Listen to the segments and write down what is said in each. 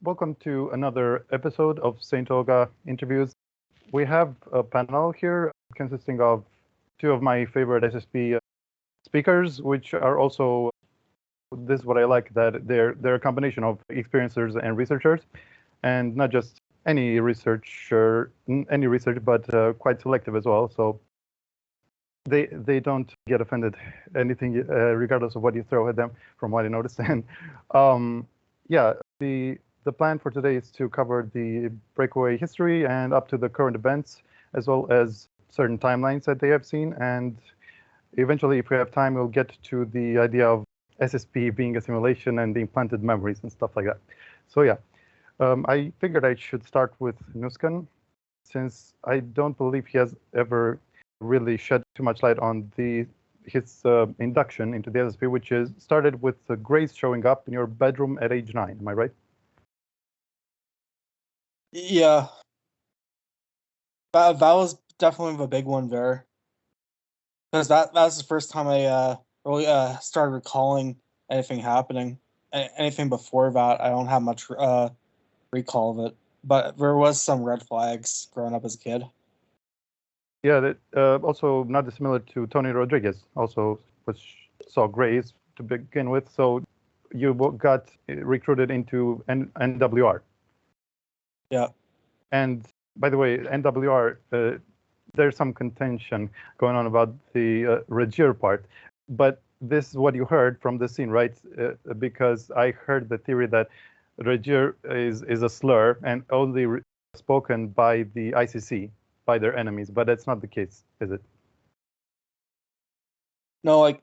welcome to another episode of St. Olga Interviews. We have a panel here consisting of two of my favorite SSP speakers, which are also, this is what I like, that they're a combination of experiencers and researchers, and not just any research, but quite selective as well. So they don't get offended anything, regardless of what you throw at them, from what I noticed. And yeah, the plan for today is to cover the Breakaway history and up to the current events, as well as certain timelines that they have seen. And eventually, if we have time, we'll get to the idea of SSP being a simulation and the implanted memories and stuff like that. So yeah, I figured I should start with Nusken, since I don't believe he has ever really shed too much light on his induction into the SSP, which started with Grace showing up in your bedroom at age 9. Am I right? Yeah, that was definitely the big one there, because that was the first time I really started recalling anything happening. Anything before that, I don't have much recall of it, but there was some red flags growing up as a kid. Yeah, that also not dissimilar to Tony Rodriguez, also saw Grace to begin with. So you got recruited into NWR. Yeah. And by the way, NWR, there's some contention going on about the Regier part, but this is what you heard from the scene, right? Because I heard the theory that Regier is a slur and only spoken by the ICC, by their enemies, but that's not the case, is it? No, like,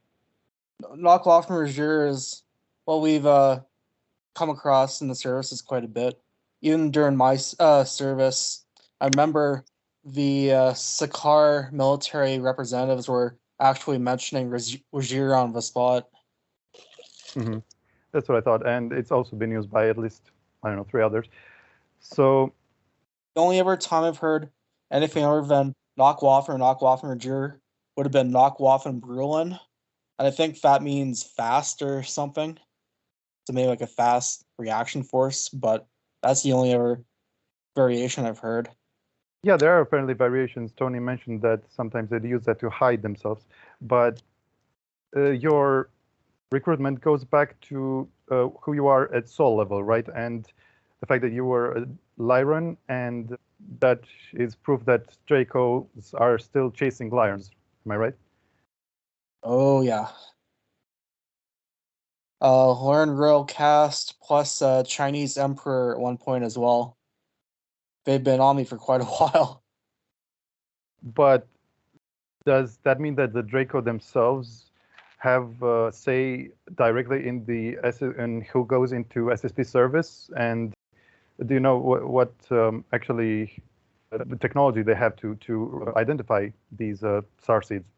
knockoff from Regier is what we've come across in the services quite a bit. Even during my service, I remember the Sakar military representatives were actually mentioning Regier on the spot. Mm-hmm. That's what I thought, and it's also been used by at least, I don't know, 3 others. So the only ever time I've heard anything other than Knockwaffen or Regier would have been Knockwaffen Brulin, and I think that means fast or something. So maybe like a fast reaction force, but that's the only other variation I've heard. Yeah, there are apparently variations. Tony mentioned that sometimes they use that to hide themselves, but your recruitment goes back to who you are at soul level, right? And the fact that you were a Lyran, and that is proof that Dracos are still chasing Lyrans. Am I right? Oh yeah. Learn Royal Cast plus Chinese Emperor at one point as well. They've been on me for quite a while. But does that mean that the Draco themselves have say directly in in who goes into SSP service? And do you know what actually the technology they have to identify these SAR seeds?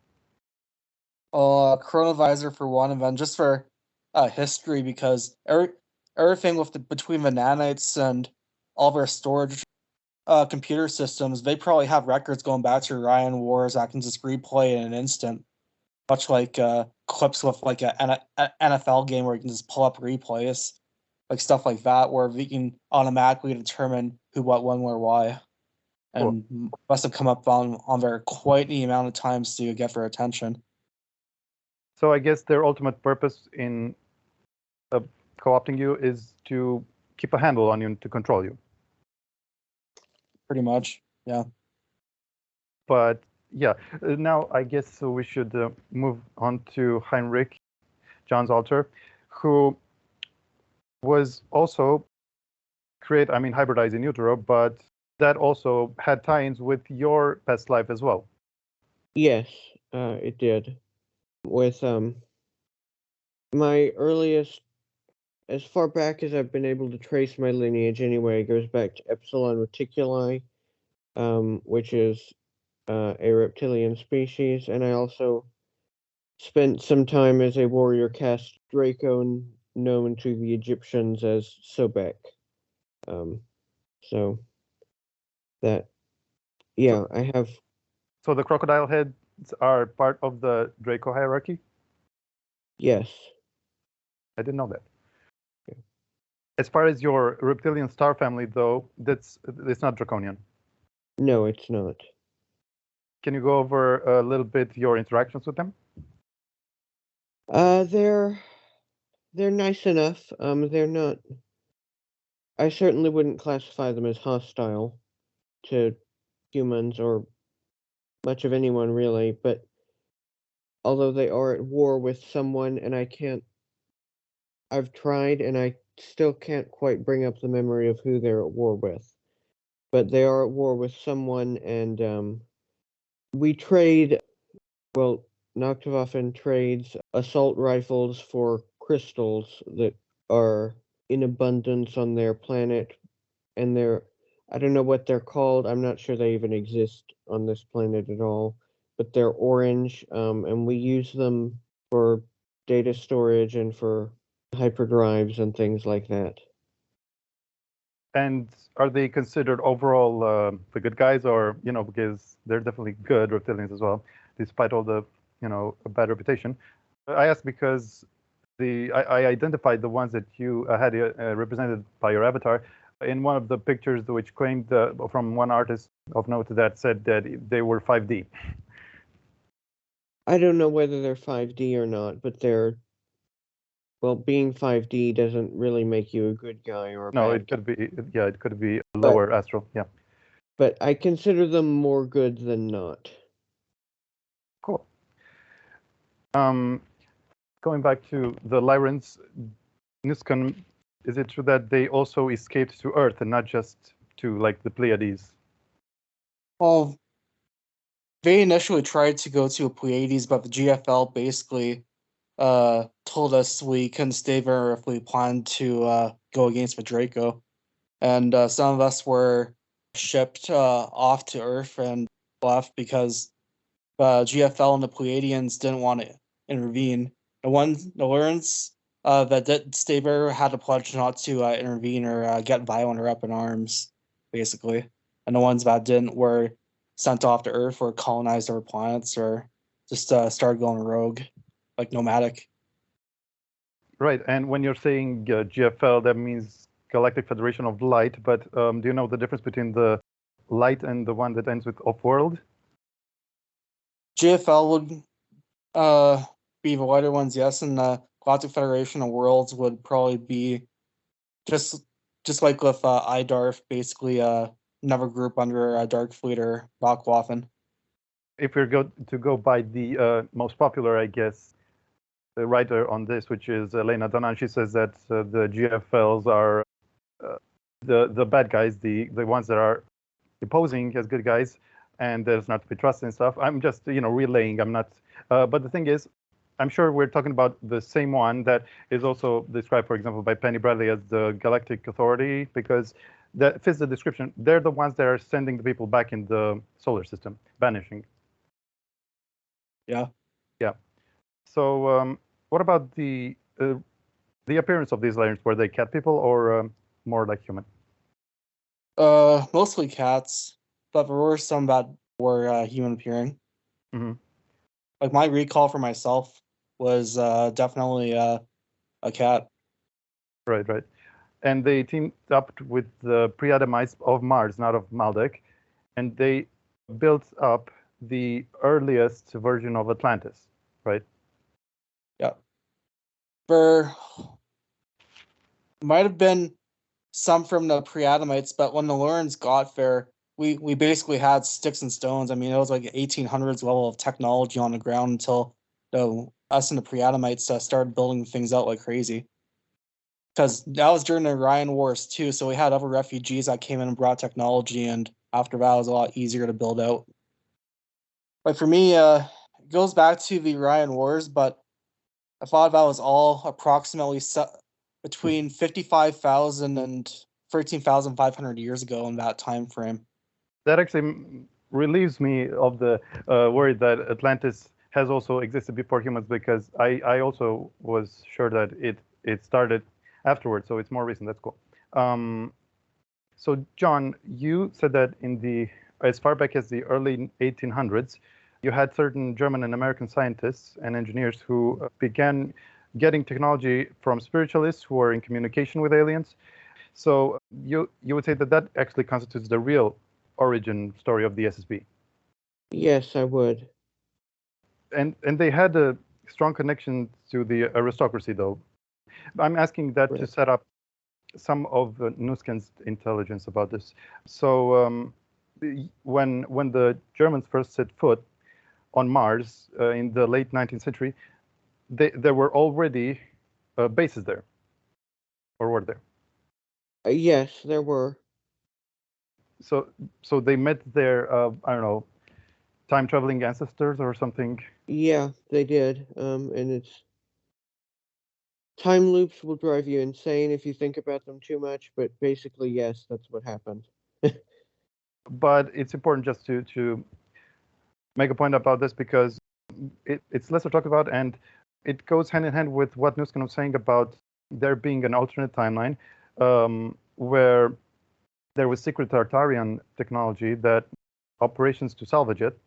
Chronovisor for one, and then just for history, because everything with between the nanites and all their storage computer systems, they probably have records going back to Ryan Wars that can just replay in an instant, much like clips with like an NFL game where you can just pull up replays, like stuff like that, where we can automatically determine who, what, when, where, why, and Cool. must have come up on there quite the amount of times to get their attention. So I guess their ultimate purpose in co-opting you is to keep a handle on you and to control you. Pretty much, yeah. But yeah, now I guess we should move on to Heinrich, John's altar, who was also hybridized in utero, but that also had tie-ins with your past life as well. Yes, it did. With my earliest, as far back as I've been able to trace my lineage anyway, goes back to Epsilon Reticuli, which is a reptilian species, and I also spent some time as a warrior caste Draco, known to the Egyptians as Sobek. So that, yeah, I have. So the crocodile heads are part of the Draco hierarchy? Yes. I didn't know that. Yeah. As far as your reptilian star family, though, it's not Draconian. No, it's not. Can you go over a little bit your interactions with them? They're nice enough. They're not. I certainly wouldn't classify them as hostile to humans or much of anyone really, but although they are at war with someone, and I've tried and I still can't quite bring up the memory of who they're at war with. But they are at war with someone, and we trade. Well, Nacht trades assault rifles for crystals that are in abundance on their planet, and I don't know what they're called. I'm not sure they even exist on this planet at all, but they're orange, and we use them for data storage and for hyperdrives and things like that. And are they considered overall the good guys, or because they're definitely good reptilians as well, despite all the bad reputation? I asked because I identified the ones that you had represented by your avatar in one of the pictures, which claimed from one artist of note that said that they were 5D. I don't know whether they're 5D or not, but well, being 5D doesn't really make you a good guy or a No, bad it could be, yeah, it could be lower astral, yeah. But I consider them more good than not. Cool. Going back to the Lyrans, Nusken, is it true that they also escaped to Earth and not just to like the Pleiades? Well, they initially tried to go to a Pleiades, but the GFL basically told us we couldn't stay there if we planned to go against the Draco. And some of us were shipped off to Earth and left because GFL and the Pleiadians didn't want to intervene. The Lyrans that did stay there had to pledge not to intervene or get violent or up in arms, basically. And the ones that didn't were sent off to Earth or colonized other planets or just started going rogue, like nomadic. Right, and when you're saying GFL, that means Galactic Federation of Light, but do you know the difference between the light and the one that ends with off-world? GFL would be the lighter ones, yes, and the Galactic Federation of Worlds would probably be just like with IDARF, basically another group under Dark Fleet or Waffen. If we're to go by the most popular, I guess, the writer on this, which is Elena Donan, she says that the GFLs are the bad guys, the ones that are posing as good guys, and there's not to be trusted and stuff. I'm just relaying. I'm not. But the thing is, I'm sure we're talking about the same one that is also described, for example, by Penny Bradley as the Galactic Authority, because that fits the description. They're the ones that are sending the people back in the solar system, banishing. Yeah. Yeah. So what about the appearance of these Lyrans? Were they cat people or more like human? Mostly cats, but there were some that were human appearing. Mm-hmm. Like my recall for myself was definitely a cat. Right. And they teamed up with the Pre-Adamites of Mars, not of Maldek, and they built up the earliest version of Atlantis, right? Yeah. There might have been some from the Pre-Adamites, but when the Lyrans got there, we basically had sticks and stones. I mean, it was like 1800s level of technology on the ground until us and the Pre-Adamites started building things out like crazy. Because that was during the Orion Wars too, so we had other refugees that came in and brought technology, and after that, it was a lot easier to build out. Like for me, it goes back to the Orion Wars, but I thought that was all approximately between 55,000 and 13,500 years ago in that time frame. That actually relieves me of the worry that Atlantis has also existed before humans, because I also was sure that it started afterwards, so it's more recent. That's cool. So John, you said that as far back as the early 1800s, you had certain German and American scientists and engineers who began getting technology from spiritualists who were in communication with aliens, So you would say that that actually constitutes the real origin story of the SSP. Yes, I would. And they had a strong connection to the aristocracy, though. I'm asking that to Right. set up some of Nusken's intelligence about this. So when the Germans first set foot on Mars in the late 19th century, there were already bases there, or were there? Yes, there were. So they met their I don't know, time traveling ancestors or something. Yeah, they did. And it's time loops will drive you insane if you think about them too much, but basically, yes, that's what happened. But it's important just to make a point about this because it's lesser talked about, and it goes hand in hand with what Nusken was saying about there being an alternate timeline where there was secret Tartarian technology that operations to salvage it,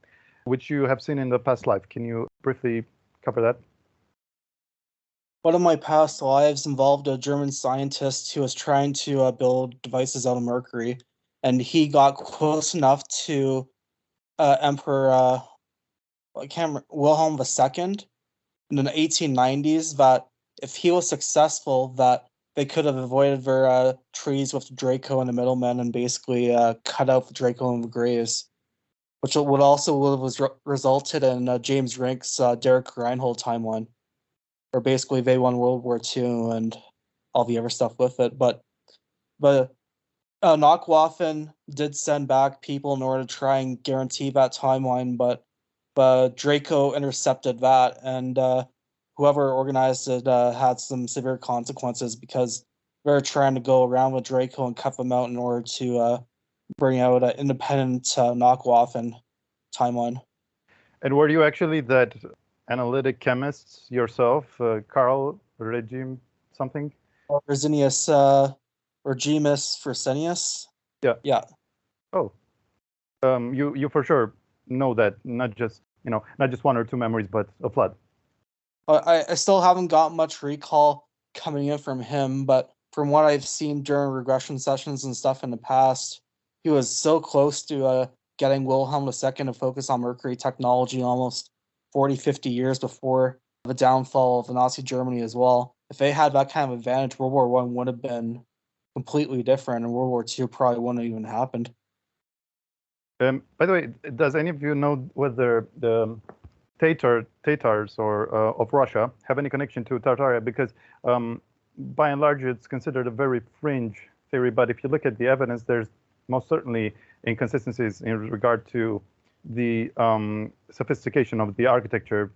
which you have seen in the past life. Can you briefly cover that? One of my past lives involved a German scientist who was trying to build devices out of mercury, and he got close enough to Emperor I can't remember, Wilhelm II in the 1890s that if he was successful, that they could have avoided their trees with Draco and the middlemen and basically cut out the Draco and the Greys, which would also have resulted in James Rink's Derek Reinhold timeline, where basically they won World War II and all the other stuff with it. But Waffen did send back people in order to try and guarantee that timeline, but Draco intercepted that, and whoever organized it had some severe consequences because they're trying to go around with Draco and cut them out in order to bring out an independent Waffen timeline. And were you actually that analytic chemist yourself, Carl Regime something? Resinius, Regimus Fresenius? Yeah. Yeah. Oh, you for sure know that, not just one or two memories, but a flood. I still haven't got much recall coming in from him, but from what I've seen during regression sessions and stuff in the past, he was so close to getting Wilhelm II to focus on mercury technology almost 40, 50 years before the downfall of the Nazi Germany as well. If they had that kind of advantage, World War I would have been completely different, and World War II probably wouldn't have even happened. By the way, does any of you know whether the Tatars or of Russia have any connection to Tartaria? Because by and large, it's considered a very fringe theory. But if you look at the evidence, there's most certainly inconsistencies in regard to the sophistication of the architecture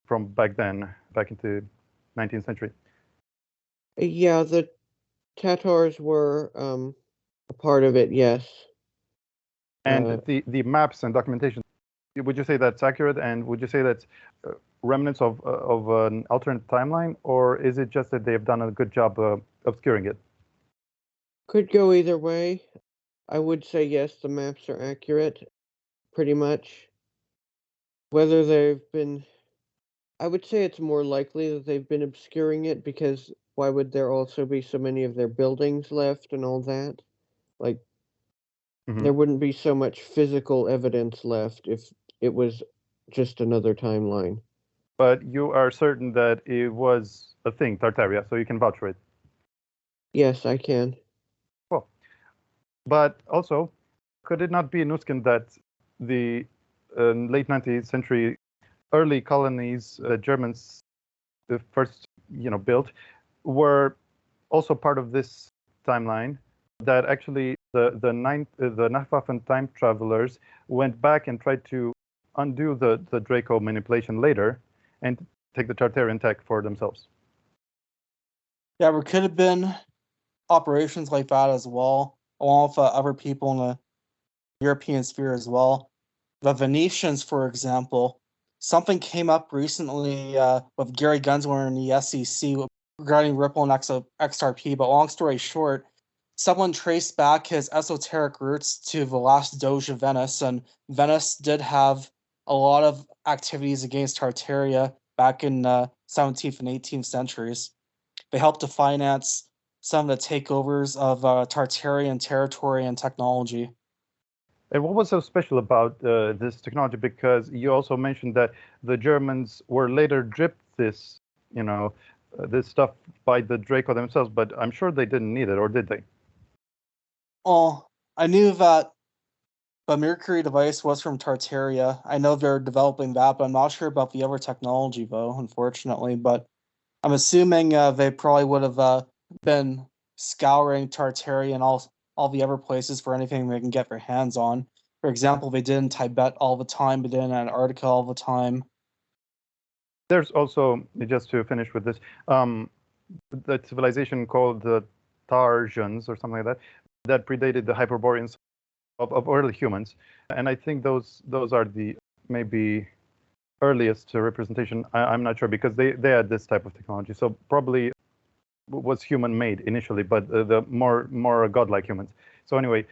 from back then, back into 19th century. Yeah, the Tatars were a part of it, yes. And the maps and documentation, would you say that's accurate? And would you say that's remnants of an alternate timeline, or is it just that they've done a good job obscuring it? Could go either way. I would say yes, the maps are accurate, pretty much. Whether they've been, I would say it's more likely that they've been obscuring it, because why would there also be so many of their buildings left and all that? Like, there wouldn't be so much physical evidence left if it was just another timeline. But you are certain that it was a thing, Tartaria, so you can vouch for it. Yes, I can. Well, but also, could it not be Nusken that the late 19th century early colonies Germans the first built were also part of this timeline, that actually the Nachtwaffen time travelers went back and tried to undo the Draco manipulation later and take the Tartarian tech for themselves? Yeah, there could have been operations like that as well, along with other people in the European sphere as well. The Venetians, for example, something came up recently with Gary Gensler in the SEC regarding Ripple and XRP, but long story short, someone traced back his esoteric roots to the last Doge of Venice, and Venice did have a lot of activities against Tartaria back in 17th and 18th centuries. They helped to finance some of the takeovers of Tartarian territory and technology. And what was so special about this technology? Because you also mentioned that the Germans were later dripped this, this stuff by the Draco themselves, but I'm sure they didn't need it, or did they? Well, I knew that the Mercury device was from Tartaria. I know they're developing that, but I'm not sure about the other technology, though, unfortunately. But I'm assuming they probably would have been scouring Tartaria and all the other places for anything they can get their hands on. For example, they did in Tibet all the time, they did in Antarctica all the time. There's also, just to finish with this, the civilization called the Tarsians or something like that, that predated the Hyperboreans of early humans. And I think those are the maybe earliest representation. I'm not sure, because they had this type of technology. So probably was human-made initially, but the more godlike humans. So anyway,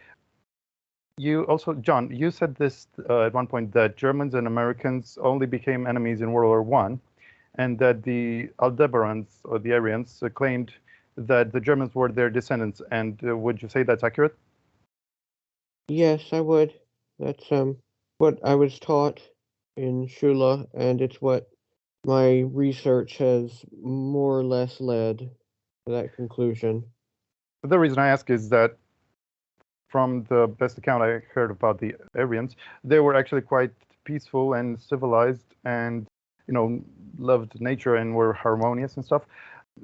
you also, John, you said this at one point, that Germans and Americans only became enemies in World War I, and that the Aldebarans or the Aryans claimed that the Germans were their descendants. And would you say that's accurate? Yes, I would. That's what I was taught in Shula, and it's what my research has more or less led to that conclusion. The reason I ask is that from the best account I heard about the Aryans, they were actually quite peaceful and civilized, and loved nature and were harmonious and stuff.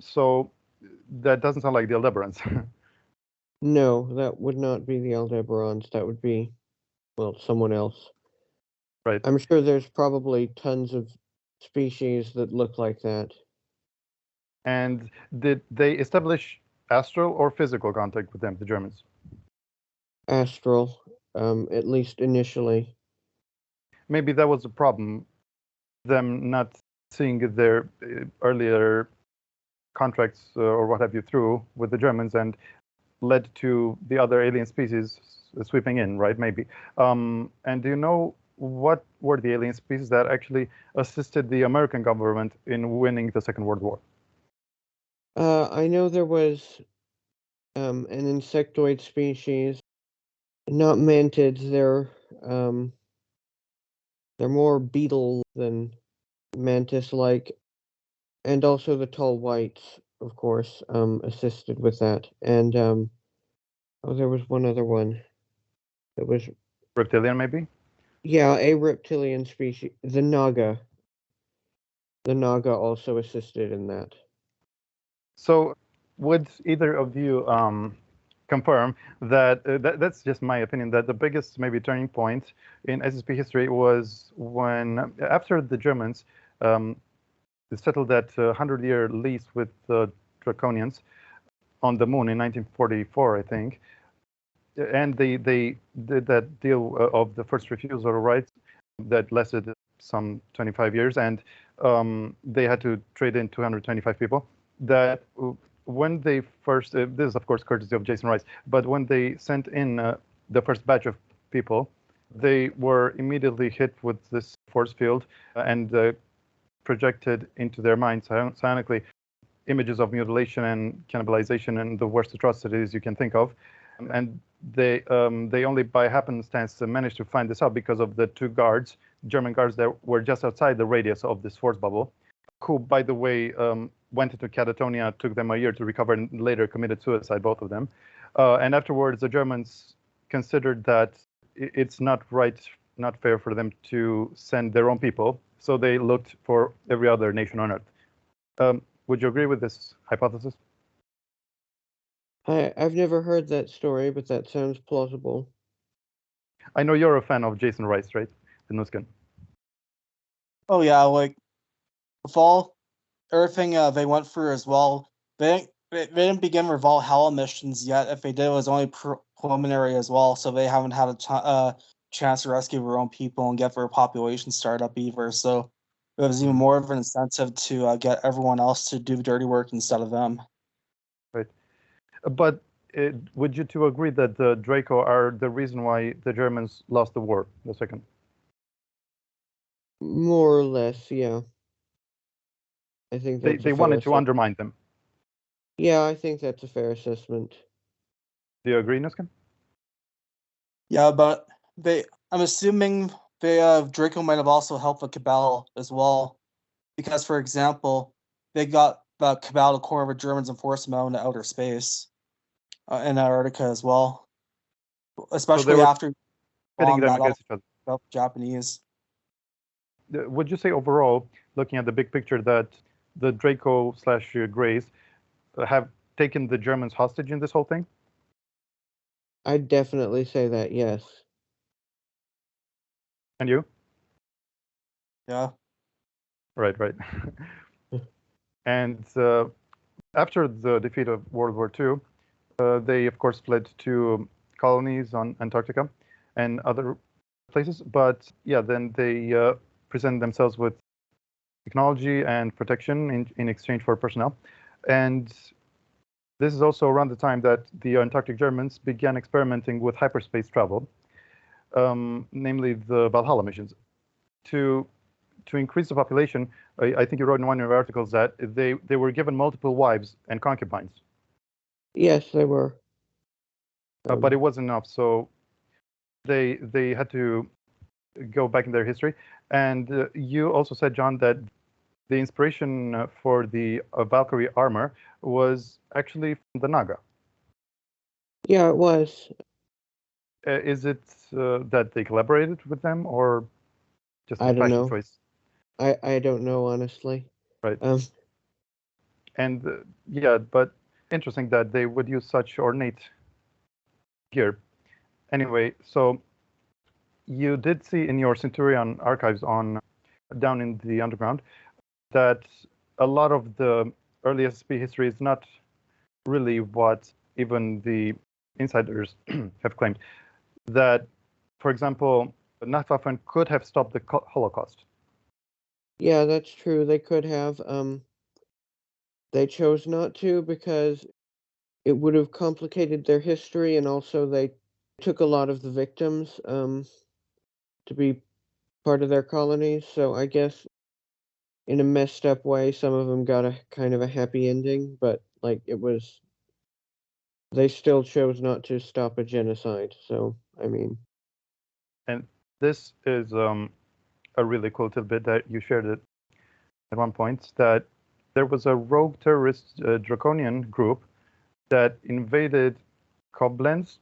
So that doesn't sound like the Aldebarans. No, that would not be the Aldebarans. That would be, well, someone else. Right. I'm sure there's probably tons of species that look like that. And did they establish astral or physical contact with them, the Germans? Astral, at least initially. Maybe that was the problem, them not seeing their earlier contracts or what have you through with the Germans, and led to the other alien species sweeping in, right? Maybe. And do you know what were the alien species that actually assisted the American government in winning the Second World War? I know there was an insectoid species, not mantids. They're more beetle than mantis-like, and also the tall whites, of course, assisted with that. And there was one other one that was, Reptilian, maybe? yeah, a reptilian species, the Naga. The Naga also assisted in that. So would either of you confirm that, that's just my opinion, that the biggest maybe turning point in SSP history was when, after the Germans settled that 100-year lease with the Draconians on the moon in 1944, I think, and they did that deal of the first refusal rights that lasted some 25 years, and they had to trade in 225 people. That when they first, this is of course courtesy of Jason Rice, but when they sent in the first batch of people, they were immediately hit with this force field and projected into their minds psionically images of mutilation and cannibalization and the worst atrocities you can think of. And they only by happenstance managed to find this out because of the two guards, German guards, that were just outside the radius of this force bubble, who, by the way, went into catatonia, took them a year to recover, and later committed suicide, both of them. And afterwards, the Germans considered that it's not right, not fair for them to send their own people, so they looked for every other nation on Earth. Would you agree with this hypothesis? I've never heard that story, but that sounds plausible. I know you're a fan of Jason Rice, right? The Nusken. Oh yeah, like with all everything they went through as well. They didn't begin their Valhalla missions yet. If they did, it was only preliminary as well, so they haven't had a chance to rescue their own people and get their population started up either. So it was even more of an incentive to get everyone else to do the dirty work instead of them. Right. But would you two agree that the Draco are the reason why the Germans lost the war, the second? More or less, yeah. I think that's They wanted to undermine them. Yeah, I think that's a fair assessment. Do you agree, Nusken? Yeah, but I'm assuming Draco might have also helped the Cabal as well, because, for example, they got the Cabal to corner with Germans and force them out into outer space, in Antarctica as well, So they especially were after pitting bomb them that all against each other. about the Japanese. Would you say overall, looking at the big picture, that the Draco slash Greys have taken the Germans hostage in this whole thing? I'd definitely say that, yes. And you? Yeah. Right. And after the defeat of World War II, they of course fled to colonies on Antarctica and other places. But yeah, then they present themselves with technology and protection in exchange for personnel. And this is also around the time that the Antarctic Germans began experimenting with hyperspace travel, namely the Valhalla missions. To increase the population, I think you wrote in one of your articles that they were given multiple wives and concubines. Yes, they were. But it wasn't enough, so they had to go back in their history. And you also said, John, that the inspiration for the Valkyrie armor was actually from the Naga. Yeah, it was. Is it that they collaborated with them, or just a I don't fashion know. choice? I don't know, honestly. Right. Um, And yeah, but interesting that they would use such ornate gear. Anyway, so you did see in your Centurion archives on down in the underground that a lot of the early SSP history is not really what even the insiders have claimed. That, for example, Nacht Waffen could have stopped the Holocaust. yeah, that's true. They could have. They chose not to because it would have complicated their history, and also they took a lot of the victims to be part of their colonies. So I guess in a messed up way, some of them got a kind of a happy ending, but like it was, they still chose not to stop a genocide. So I mean, And this is a really cool tidbit that you shared it at one point, that there was a rogue terrorist Draconian group that invaded Koblenz,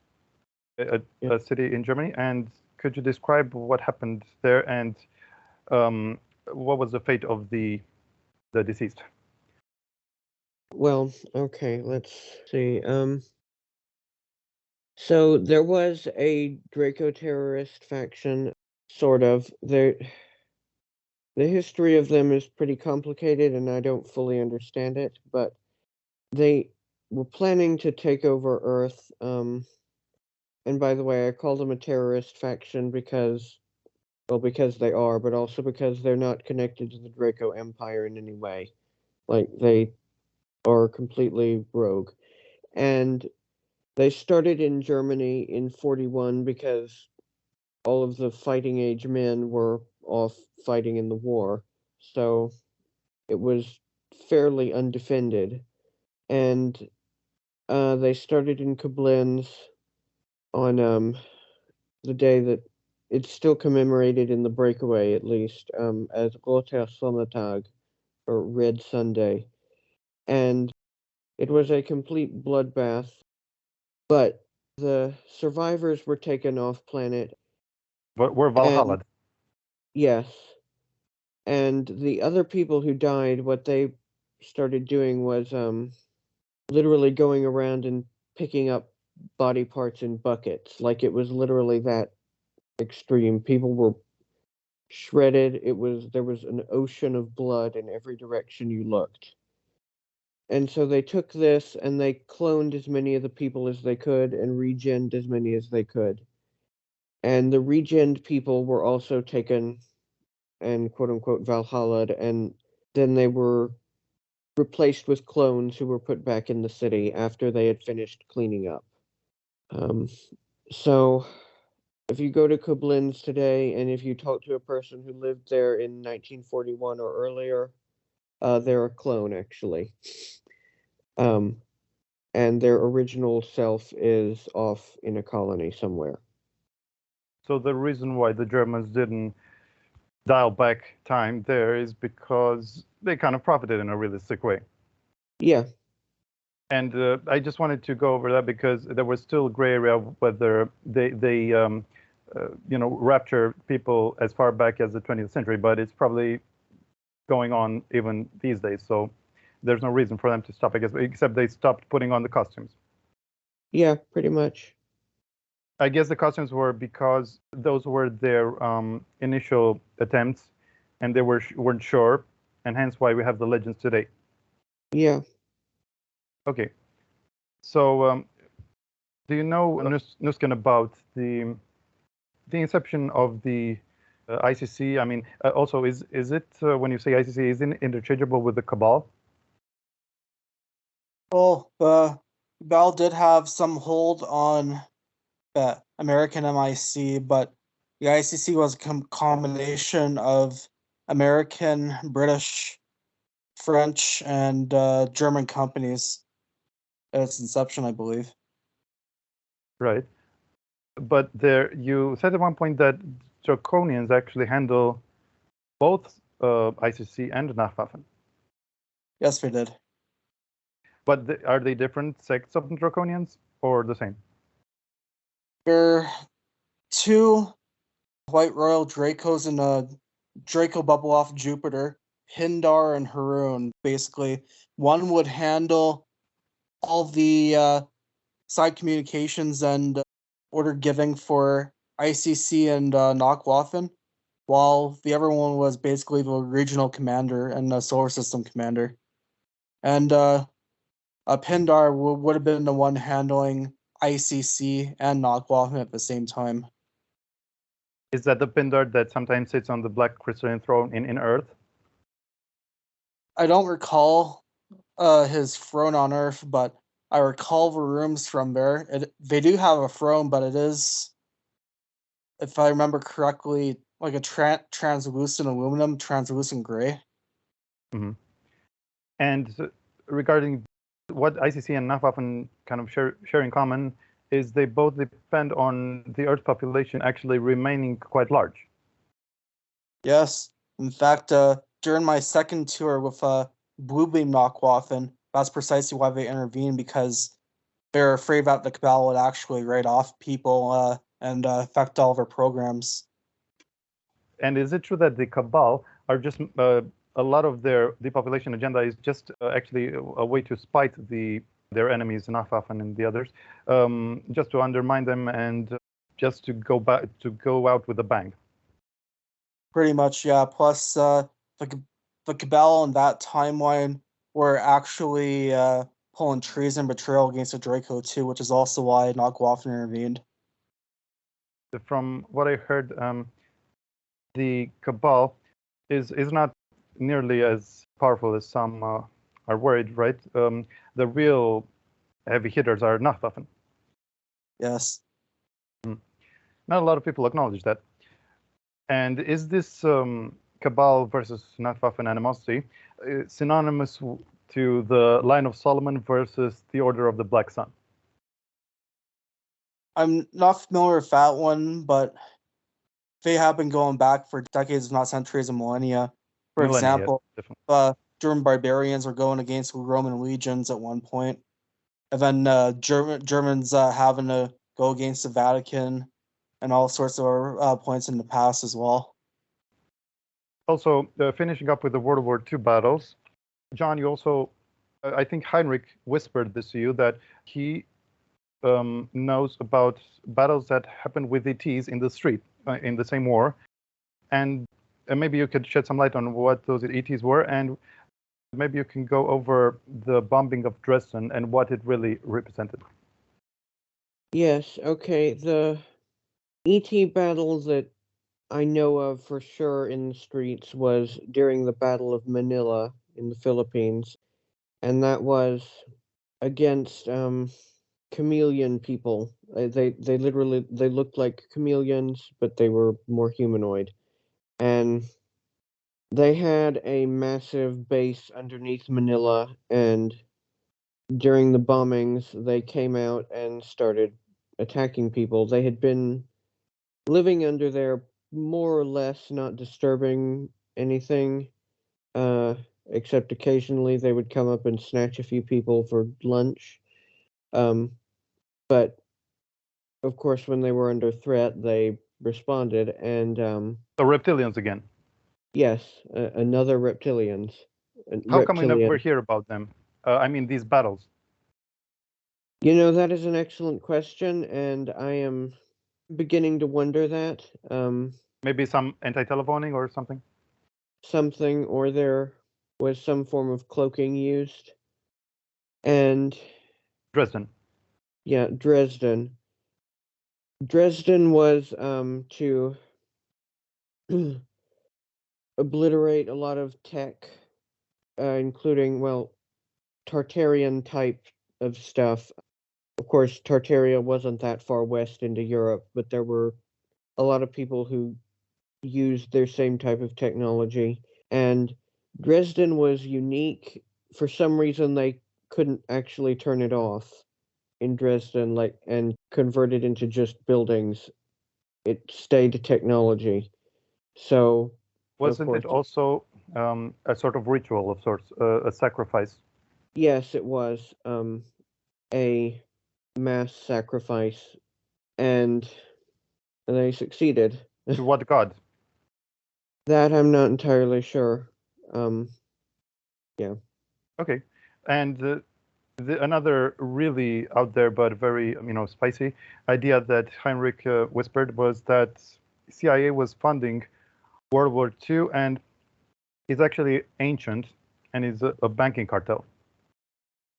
a city in Germany. And could you describe what happened there, and what was the fate of the deceased? well, okay, let's see. So there was a Draco terrorist faction, sort of. The history of them is pretty complicated, and I don't fully understand it, but they were planning to take over Earth. And by the way, I call them a terrorist faction because, well, because they are, but also because they're not connected to the Draco Empire in any way. Like, they are completely rogue. And they started in Germany in 41 because all of the fighting age men were off fighting in the war. So it was fairly undefended. And they started in Koblenz on the day that it's still commemorated in the Breakaway, at least, as Roter Sonntag, or Red Sunday. And it was a complete bloodbath, but the survivors were taken off planet. But we're Valhalla. And yes, and the other people who died, what they started doing was literally going around and picking up body parts in buckets. Like it was literally that extreme. People were shredded. There was an ocean of blood in every direction you looked. And so they took this and they cloned as many of the people as they could and regened as many as they could. And the regened people were also taken and quote unquote Valhalla, and then they were replaced with clones who were put back in the city after they had finished cleaning up. So if you go to Koblenz today and if you talk to a person who lived there in 1941 or earlier, they're a clone, actually. and their original self is off in a colony somewhere. So the reason why the Germans didn't dial back time there is because they kind of profited in a realistic way. Yeah. And I just wanted to go over that because there was still gray area of whether they rapture people as far back as the 20th century, but it's probably going on even these days. So there's no reason for them to stop, I guess, except they stopped putting on the costumes. Yeah, pretty much. I guess the costumes were because those were their initial attempts, and they weren't sure, and hence why we have the legends today. Yeah. Okay. So, do you know, Nusken, about the inception of the ICC? I mean, also, is it when you say ICC, is it interchangeable with the Cabal? Well, Cabal did have some hold on the American MIC, but the ICC was a combination of American, British, French, and German companies at its inception, I believe. Right. But there, you said at one point that Draconians actually handle both ICC and Waffen. Yes, we did. But are they different sects of the Draconians or the same? There are two White Royal Dracos in a Draco bubble off Jupiter, Pindar and Haroon. Basically, one would handle all the side communications and order giving for ICC and Waffen, while the other one was basically the regional commander and the solar system commander. And Pindar would have been the one handling ICC and Waffen at the same time. Is that the Pindar that sometimes sits on the black crystalline throne in Earth? I don't recall his throne on Earth, but I recall the rooms from there. They do have a throne, but it is, if I remember correctly, like a translucent aluminum, translucent gray. Mm-hmm. And regarding what ICC and Waffen kind of share in common is they both depend on the Earth population actually remaining quite large. Yes. In fact, during my second tour with Bluebeam Waffen, that's precisely why they intervened, because they're afraid that the Cabal would actually write off people and affect all their programs. And is it true that the Cabal are just a lot of their depopulation agenda is just actually a way to spite their enemies, Waffen and the others, just to undermine them and just to go out with a bang? Pretty much, yeah. Plus, the Cabal in that timeline were actually pulling treason and betrayal against the Draco too, which is also why Waffen intervened. From what I heard, the Cabal is not nearly as powerful as some are worried, right? The real heavy hitters are Waffen. Yes. Not a lot of people acknowledge that. And is this Cabal versus Waffen animosity synonymous to the Line of Solomon versus the Order of the Black Sun? I'm not familiar with that one, but they have been going back for decades, if not centuries and millennia. For example, German barbarians were going against Roman legions at one point, and then Germans having to go against the Vatican and all sorts of points in the past as well. Also, finishing up with the World War II battles, John, you also, I think Heinrich whispered this to you, that he knows about battles that happened with ETs in the street in the same war. And maybe you could shed some light on what those ETs were, and maybe you can go over the bombing of Dresden and what it really represented. Yes, okay. The ET battle that I know of for sure in the streets was during the Battle of Manila in the Philippines, and that was against chameleon people. They literally looked like chameleons, but they were more humanoid, and they had a massive base underneath Manila, and during the bombings, they came out and started attacking people. They had been living under there more or less, not disturbing anything, except occasionally they would come up and snatch a few people for lunch. But of course, when they were under threat, they responded, and The reptilians again. yes, another reptilians. How come we never Reptilian. hear about them? I mean, these battles. You know, that is an excellent question, and I am beginning to wonder that. Maybe some anti-telephoning or something? Something, or there was some form of cloaking used. And Dresden. yeah, Dresden. Dresden was to obliterate a lot of tech, including, well, Tartarian type of stuff. Of course, Tartaria wasn't that far west into Europe, but there were a lot of people who used their same type of technology. And Dresden was unique. For some reason, they couldn't actually turn it off in Dresden, and convert it into just buildings. It stayed technology. So, of Wasn't course, it also a sort of ritual of sorts, a sacrifice? yes, it was a mass sacrifice, and they succeeded. To what god? That I'm not entirely sure. Yeah. Okay. And another really out there but very spicy idea that Heinrich whispered was that CIA was funding World War II and is actually ancient and is a banking cartel.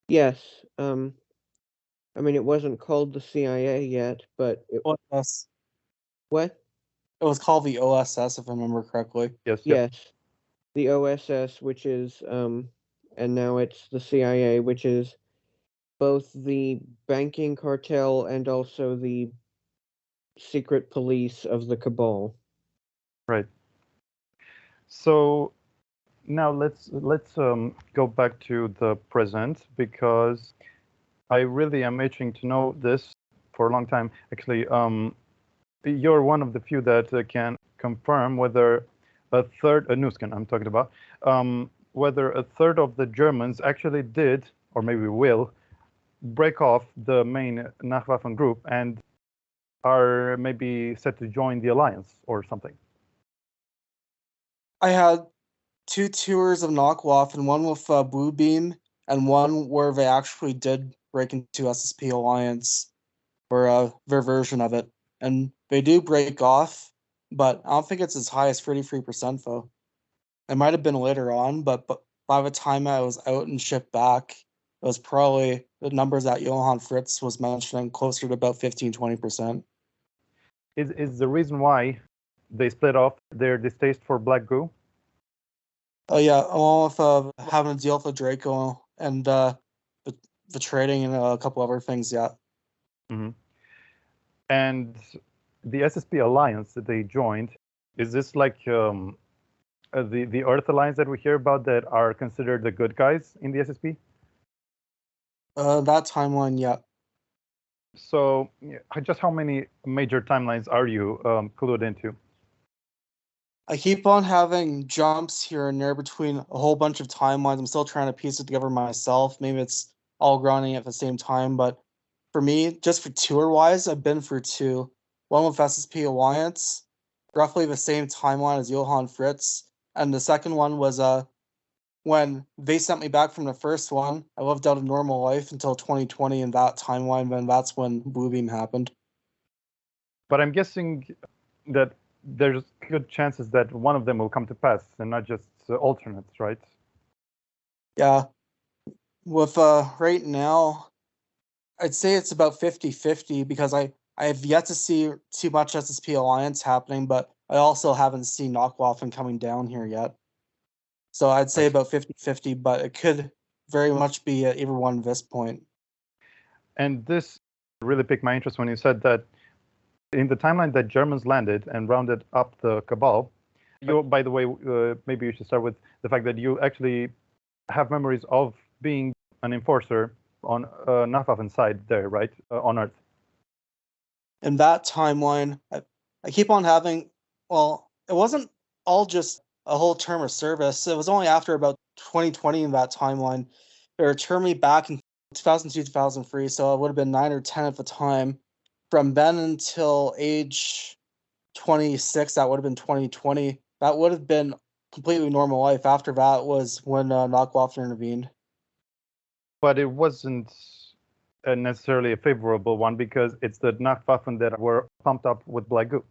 Yes. I mean, it wasn't called the CIA yet, but OSS. what? It was called the OSS, if I remember correctly. Yes. Yes, the OSS, which is and now it's the CIA, which is both the banking cartel and also the secret police of the Cabal. Right. So now let's go back to the present, because I really am itching to know this for a long time. Actually, you're one of the few that can confirm whether a third, Nusken I'm talking about, whether a third of the Germans actually did, or maybe will, break off the main Nacht Waffen group and are maybe set to join the alliance or something. I had 2 tours of Nacht, and one with Bluebeam, and one where they actually did break into SSP Alliance, or their version of it. And they do break off, but I don't think it's as high as 33% though. It might have been later on, but by the time I was out and shipped back, it was probably the numbers that Johann Fritz was mentioning, closer to about 15-20%. Is the reason why they split off their distaste for black goo? Oh yeah, along with having to deal with the Draco and the trading and a couple other things. Yeah. Mm-hmm. And the SSP alliance that they joined, is this like the Earth alliance that we hear about that are considered the good guys in the SSP? That timeline, yeah. So just how many major timelines are you clued into? I keep on having jumps here and there between a whole bunch of timelines. I'm still trying to piece it together myself. Maybe it's all running at the same time, but for me, just for tour-wise, I've been for 2. One with SSP Alliance, roughly the same timeline as Johann Fritz, and the second one was when they sent me back from the first one. I lived out a normal life until 2020 in that timeline, then that's when Bluebeam happened. But I'm guessing that there's good chances that one of them will come to pass and not just alternates, right? Yeah. With right now, I'd say it's about 50-50 because I have yet to see too much SSP Alliance happening, but I also haven't seen Nacht coming down here yet. So I'd say about 50-50, but it could very much be at either one at this point. And this really piqued my interest when you said that in the timeline that Germans landed and rounded up the Cabal, by the way, maybe you should start with the fact that you actually have memories of being an enforcer on Nacht Waffen side there, right, on Earth. In that timeline, I keep on having. Well, it wasn't all just a whole term of service. It was only after about 2020 in that timeline. They returned me back in 2002, 2003, so it would have been 9 or 10 at the time. From then until age 26, that would have been 2020. That would have been completely normal life. After that was when Waffen intervened. But it wasn't necessarily a favorable one because it's the Nacht Waffen that were pumped up with black goo.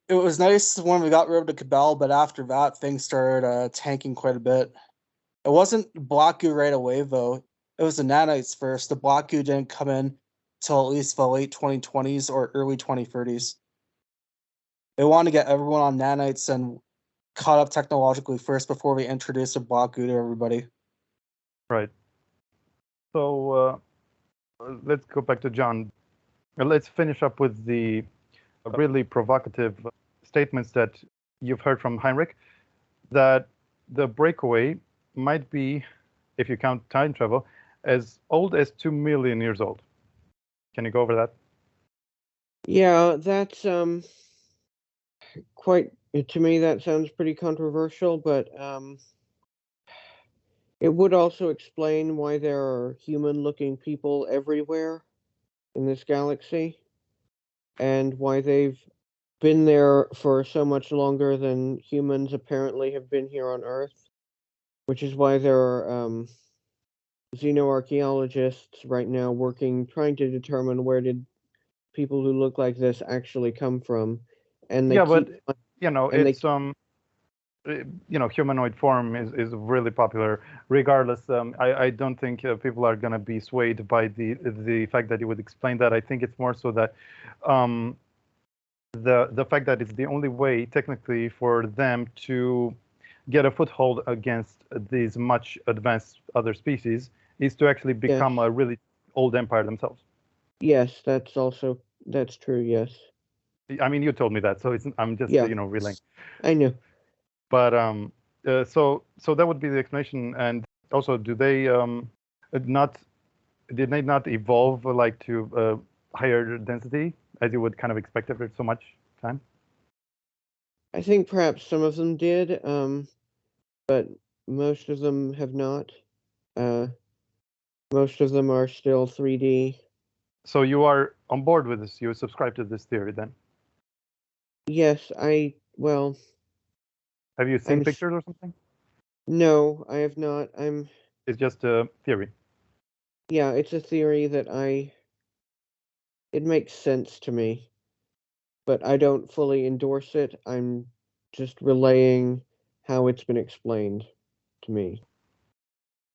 It was nice when we got rid of the Cabal, but after that, things started tanking quite a bit. It wasn't black goo right away, though. It was the nanites first. The black goo didn't come in till at least the late 2020s or early 2030s. They wanted to get everyone on nanites and caught up technologically first before we introduced the black goo to everybody. Right. So let's go back to John. Let's finish up with the really provocative statements that you've heard from Heinrich, that the Breakaway might be, if you count time travel, as old as 2 million years old. Can you go over that? Yeah, that's quite, to me that sounds pretty controversial, but it would also explain why there are human-looking people everywhere in this galaxy, and why they've been there for so much longer than humans apparently have been here on Earth, which is why there are xenoarchaeologists right now trying to determine where did people who look like this actually come from, and they but it's humanoid form is really popular. Regardless, I don't think people are gonna be swayed by the fact that you would explain that. I think it's more so that the fact that it's the only way technically for them to get a foothold against these much advanced other species is to actually become a really old empire themselves. Yes, that's true. Yes. I mean, you told me that, so I'm just relaying. I know. But so that would be the explanation. And also, did they not evolve like to higher density as you would kind of expect after so much time? I think perhaps some of them did, but most of them have not. Most of them are still 3D. So you are on board with this? You subscribe to this theory then? Yes, well. Have you seen pictures or something? No, I have not. It's just a theory. Yeah, it's a theory that it makes sense to me, but I don't fully endorse it. I'm just relaying how it's been explained to me.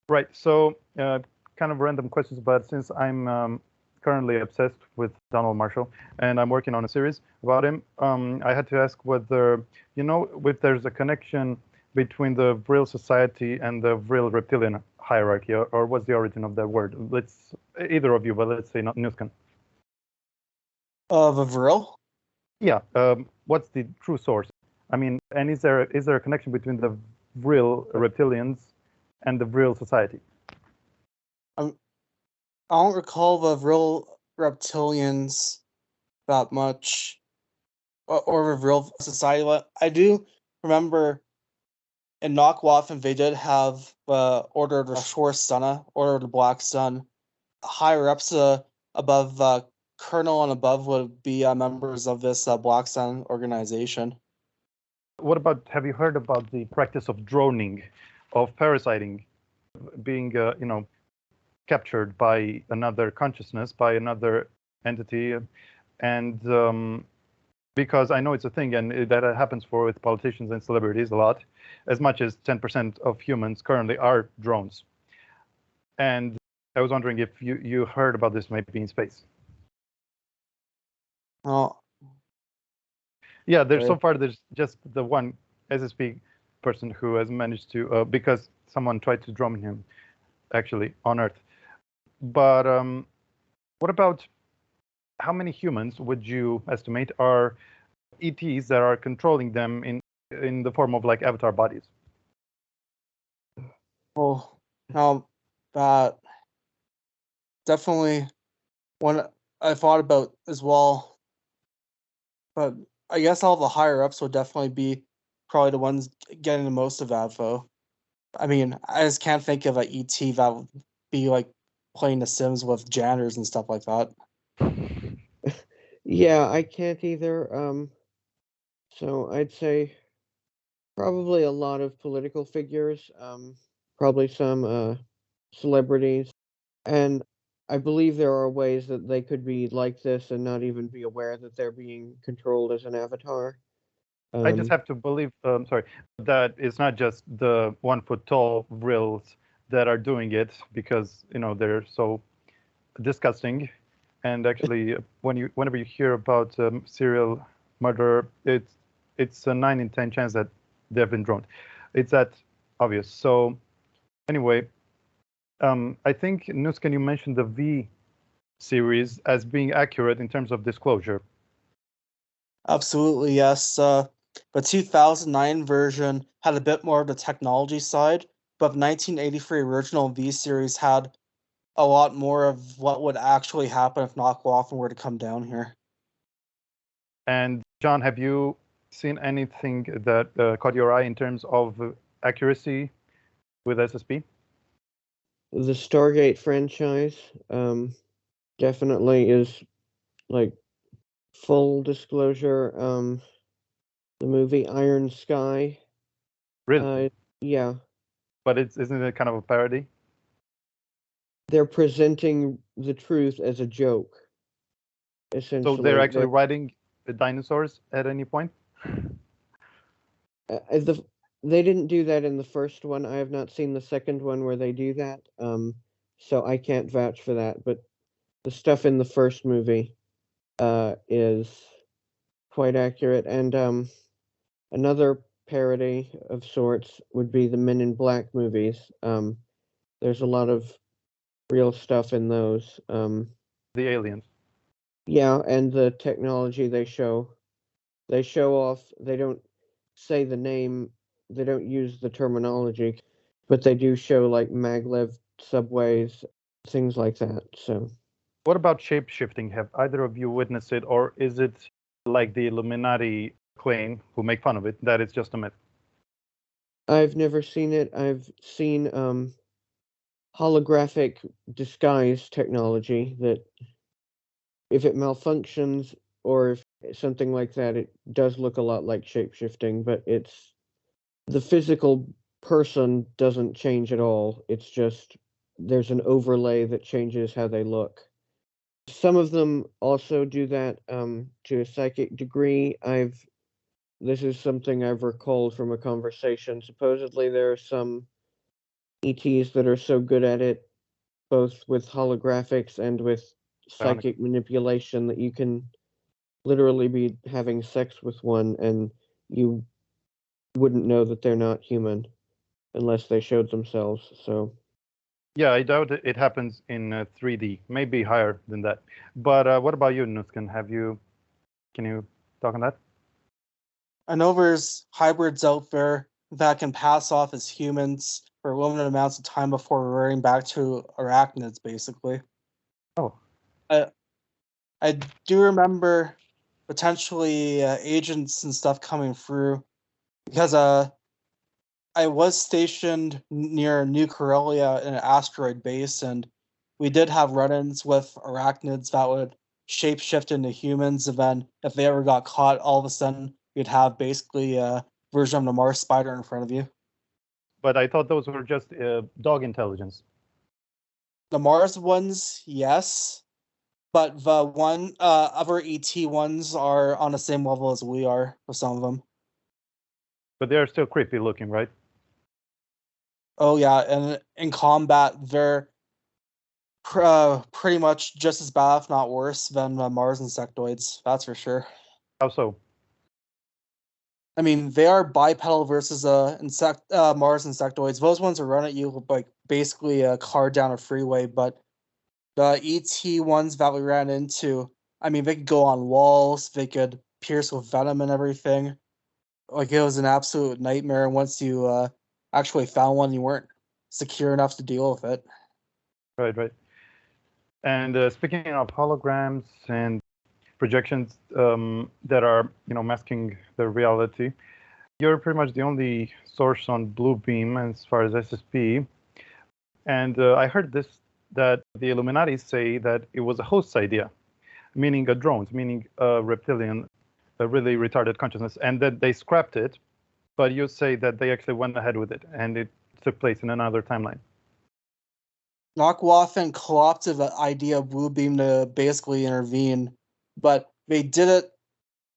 Right. So kind of random questions, but since I'm currently obsessed with Donald Marshall and I'm working on a series about him, I had to ask whether, if there's a connection between the Vril society and the Vril reptilian hierarchy, or what's the origin of that word? Either of you, but let's say not Nusken. Of a Vril? Yeah. What's the true source? I mean, and is there a connection between the Vril reptilians and the Vril society? I don't recall the Vril reptilians that much, or the Vril society. But I do remember in Waffen they did have Order of the Shore Sunna, Order of the Black Sun. Higher ups above Colonel and above would be members of this Black Sun organization. What about, have you heard about the practice of droning, of parasiting, being, captured by another consciousness, by another entity? And because I know it's a thing, and that happens with politicians and celebrities a lot, as much as 10% of humans currently are drones. And I was wondering if you heard about this maybe in space. Oh. Yeah, so far there's just the one SSP person who has managed to, because someone tried to drone him, actually, on Earth. But what about how many humans would you estimate are ETs that are controlling them in the form of like avatar bodies? Oh, now that definitely one I thought about as well. But I guess all the higher ups would definitely be probably the ones getting the most of ADFO. I mean, I just can't think of an ET that would be like playing The Sims with janitors and stuff like that. Yeah, I can't either. So I'd say probably a lot of political figures, probably some celebrities, and I believe there are ways that they could be like this and not even be aware that they're being controlled as an avatar. I just have to believe, that it's not just the 1 foot tall reals that are doing it, because they're so disgusting. And actually, whenever you hear about serial murder, it's a 9 in 10 chance that they've been drowned. It's that obvious. So anyway, I think Nusken, you mentioned the V series as being accurate in terms of disclosure. Absolutely, yes. The 2009 version had a bit more of the technology side, but the 1983 original V series had a lot more of what would actually happen if Waffen were to come down here. And John, have you seen anything that caught your eye in terms of accuracy with SSP? The Stargate franchise definitely is like full disclosure. The movie Iron Sky. Really? Yeah. But isn't it kind of a parody? They're presenting the truth as a joke. Essentially, So they're actually riding the dinosaurs at any point? They didn't do that in the first one. I have not seen the second one where they do that. So I can't vouch for that. But the stuff in the first movie is quite accurate. And another parody of sorts would be the Men in Black movies. There's a lot of real stuff in those. The aliens. Yeah, and the technology they show. They show off. They don't say the name. They don't use the terminology, but they do show like maglev subways, things like that. So, What about shape-shifting? Have either of you witnessed it, or is it like the Illuminati claim, who make fun of it, that it's just a myth? I've never seen it. I've seen holographic disguise technology that if it malfunctions or if something like that, it does look a lot like shapeshifting, but it's the physical person doesn't change at all. It's just there's an overlay that changes how they look. Some of them also do that to a psychic degree. This is something I've recalled from a conversation. Supposedly there are some ETs that are so good at it, both with holographics and with psychic manipulation, that you can literally be having sex with one and you wouldn't know that they're not human unless they showed themselves. So yeah, I doubt it happens in 3D, maybe higher than that. But what about you, Nusken? Can you talk on that? I know there's hybrids out there that can pass off as humans for limited amounts of time before reverting back to arachnids, basically. Oh. I do remember potentially agents and stuff coming through because I was stationed near New Corellia in an asteroid base, and we did have run-ins with arachnids that would shapeshift into humans, and then if they ever got caught, all of a sudden you'd have basically a version of the Mars spider in front of you. But I thought those were just dog intelligence. The Mars ones, yes, but the other ET ones are on the same level as we are with some of them. But they're still creepy looking, right? Oh yeah, and in combat, they're pretty much just as bad, if not worse, than Mars insectoids. That's for sure. How so? I mean, they are bipedal versus Mars insectoids. Those ones are run at you like basically a car down a freeway, but the ET ones that we ran into, I mean, they could go on walls, they could pierce with venom and everything. Like, it was an absolute nightmare. Once you actually found one, you weren't secure enough to deal with it. Right. And speaking of holograms and projections that are, masking the reality, you're pretty much the only source on Bluebeam as far as SSP. And I heard that the Illuminati say that it was a host's idea, meaning a drones, meaning a reptilian, a really retarded consciousness, and that they scrapped it. But you say that they actually went ahead with it, and it took place in another timeline. Waffen co-opted the idea of Bluebeam to basically intervene, but they did it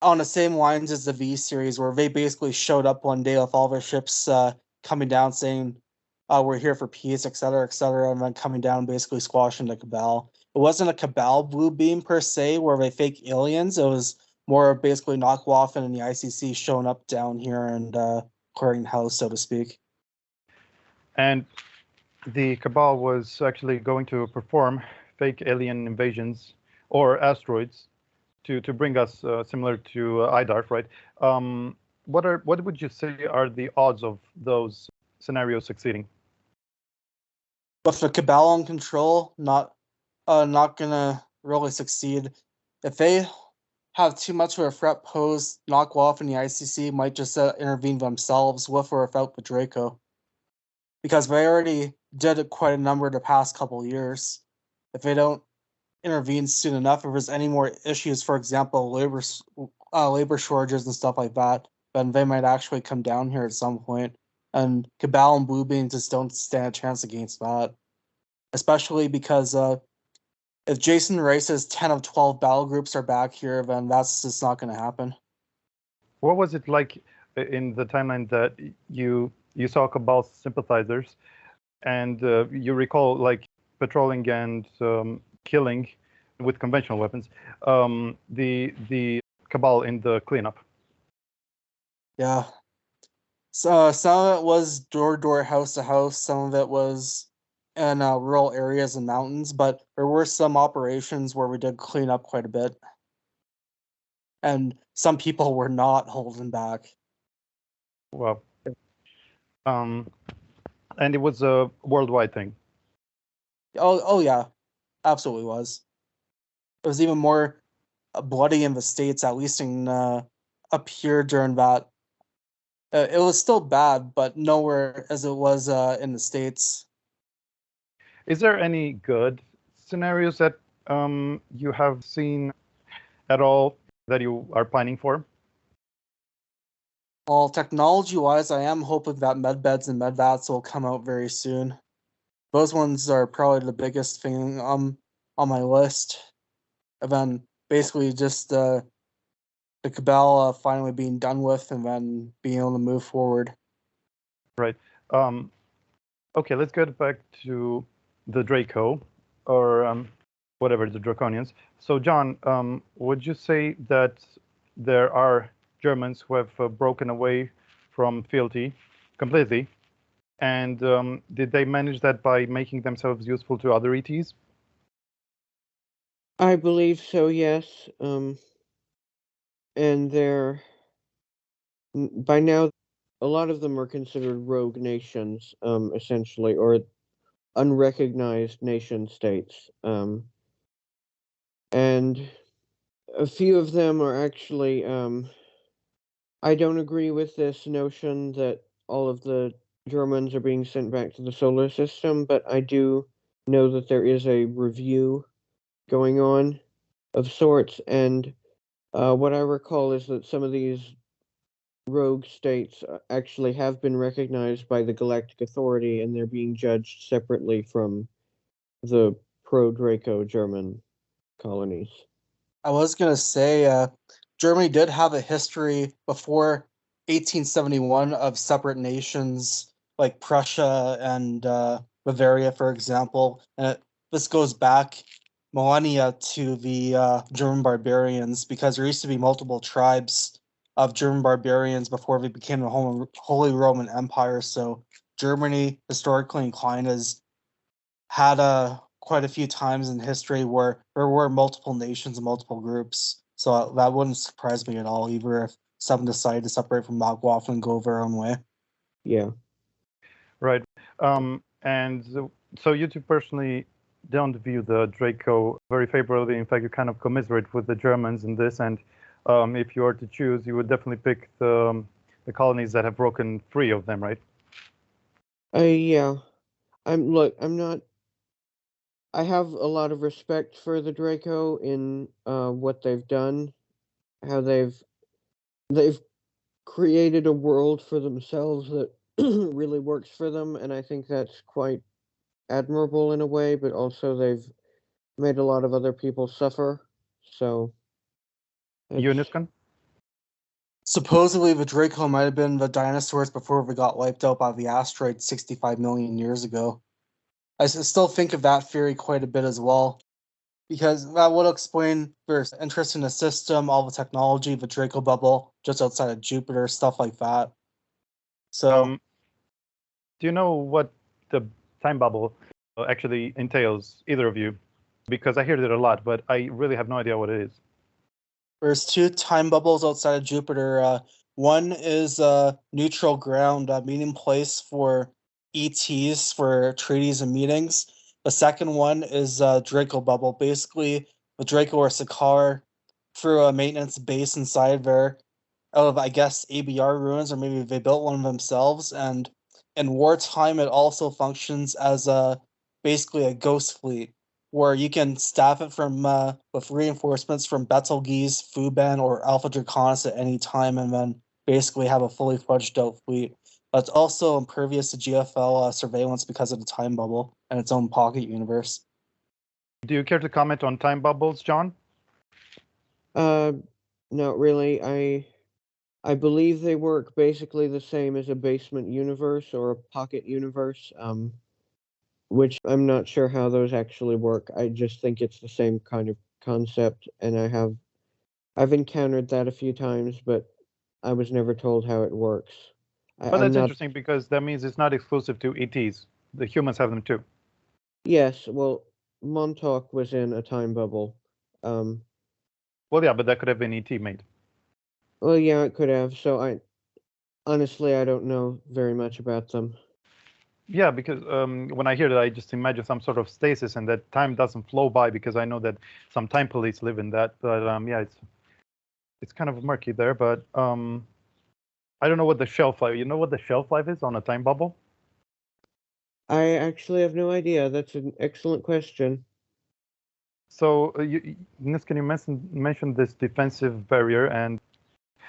on the same lines as the V series, where they basically showed up one day with all their ships coming down saying, we're here for peace, etc., and then coming down and basically squashing the Cabal. It wasn't a Cabal Bluebeam per se, where they fake aliens. It was more of basically Waffen and the ICC showing up down here and clearing house, so to speak. And the Cabal was actually going to perform fake alien invasions or asteroids to bring us similar to IDARF, right? What would you say are the odds of those scenarios succeeding? With the Cabal on control, not gonna really succeed. If they have too much of a threat posed, Waffen and the ICC might just intervene themselves with or without the Draco, because they already did it quite a number the past couple years. If they don't intervene soon enough, if there's any more issues, for example, labor shortages and stuff like that, then they might actually come down here at some point. And Cabal and Bluebeam just don't stand a chance against that. Especially because if Jason Rice's 10 of 12 battle groups are back here, then that's just not going to happen. What was it like in the timeline that you saw Cabal sympathizers, and you recall like patrolling and killing with conventional weapons the Cabal in the cleanup? Yeah. So some of it was door-to-door, house-to-house. Some of it was in rural areas and mountains, but there were some operations where we did clean up quite a bit. And some people were not holding back. Well, and it was a worldwide thing. Oh yeah, absolutely was. It was even more bloody in the States, at least in up here during that. It was still bad, but nowhere as it was in the States. Is there any good scenarios that you have seen at all that you are planning for? Well, technology-wise, I am hoping that medbeds and medvats will come out very soon. Those ones are probably the biggest thing on my list. And then basically just the Cabal finally being done with, and then being able to move forward. Right. Okay, let's get back to the Draco, or whatever, the Draconians. So, John, would you say that there are Germans who have broken away from fealty completely? And did they manage that by making themselves useful to other ETs? I believe so, yes. And they're by now, a lot of them are considered rogue nations, essentially, or unrecognized nation states. And a few of them are actually, I don't agree with this notion that all of the Germans are being sent back to the solar system, but I do know that there is a review going on of sorts, and what I recall is that some of these rogue states actually have been recognized by the Galactic Authority, and they're being judged separately from the pro-Draco German colonies. I was going to say, Germany did have a history before 1871 of separate nations like Prussia and Bavaria, for example. And this goes back millennia to the German barbarians, because there used to be multiple tribes of German barbarians before they became the Holy Roman Empire. So Germany, historically inclined, has had quite a few times in history where there were multiple nations and multiple groups. So that wouldn't surprise me at all, either if some decide to separate from Waffen and go their own way. Yeah. Right. And so you two personally don't view the Draco very favorably. In fact, you kind of commiserate with the Germans in this, and if you were to choose, you would definitely pick the colonies that have broken free of them, right? Yeah. I'm not. I have a lot of respect for the Draco in what they've done, how they've created a world for themselves that really works for them, and I think that's quite admirable in a way, but also they've made a lot of other people suffer. So You, it's, Nusken? Supposedly, the Draco might have been the dinosaurs before we got wiped out by the asteroid 65 million years ago. Still think of that theory quite a bit as well, because that would explain their interest in the system, all the technology, the Draco bubble just outside of Jupiter, stuff like that. So, do you know what the time bubble actually entails, either of you? Because I hear it a lot, but I really have no idea what it is. there's two time bubbles outside of Jupiter. One is neutral ground, meeting place for ETs for treaties and meetings. The second one is Draco bubble. Basically, the Draco or Sakaar through a maintenance base inside there out of, I guess, ABR ruins, or maybe they built one themselves. And in wartime, it also functions as basically a ghost fleet, where you can staff it from with reinforcements from Betelgeuse, Fuban, or Alpha Draconis at any time, and then basically have a fully fledged out fleet. But it's also impervious to GFL surveillance because of the time bubble and its own pocket universe. Do you care to comment on time bubbles, John? not really. I believe they work basically the same as a basement universe or a pocket universe, which I'm not sure how those actually work. I just think it's the same kind of concept, and I've encountered that a few times, but I was never told how it works. But I'm that's not. interesting because that means it's not exclusive to ETs. The humans have them too. Yes, well, Montauk was in a time bubble. Um, Well, yeah, but that could have been ET made. well, yeah, it could have. So honestly, I don't know very much about them. Yeah, because when I hear that, I just imagine some sort of stasis and that time doesn't flow by, because I know that some time police live in that. But yeah, it's kind of murky there. But I don't know what the shelf life. You know what the shelf life is on a time bubble? I actually have no idea. That's an excellent question. So, Nusken, you mentioned this defensive barrier, and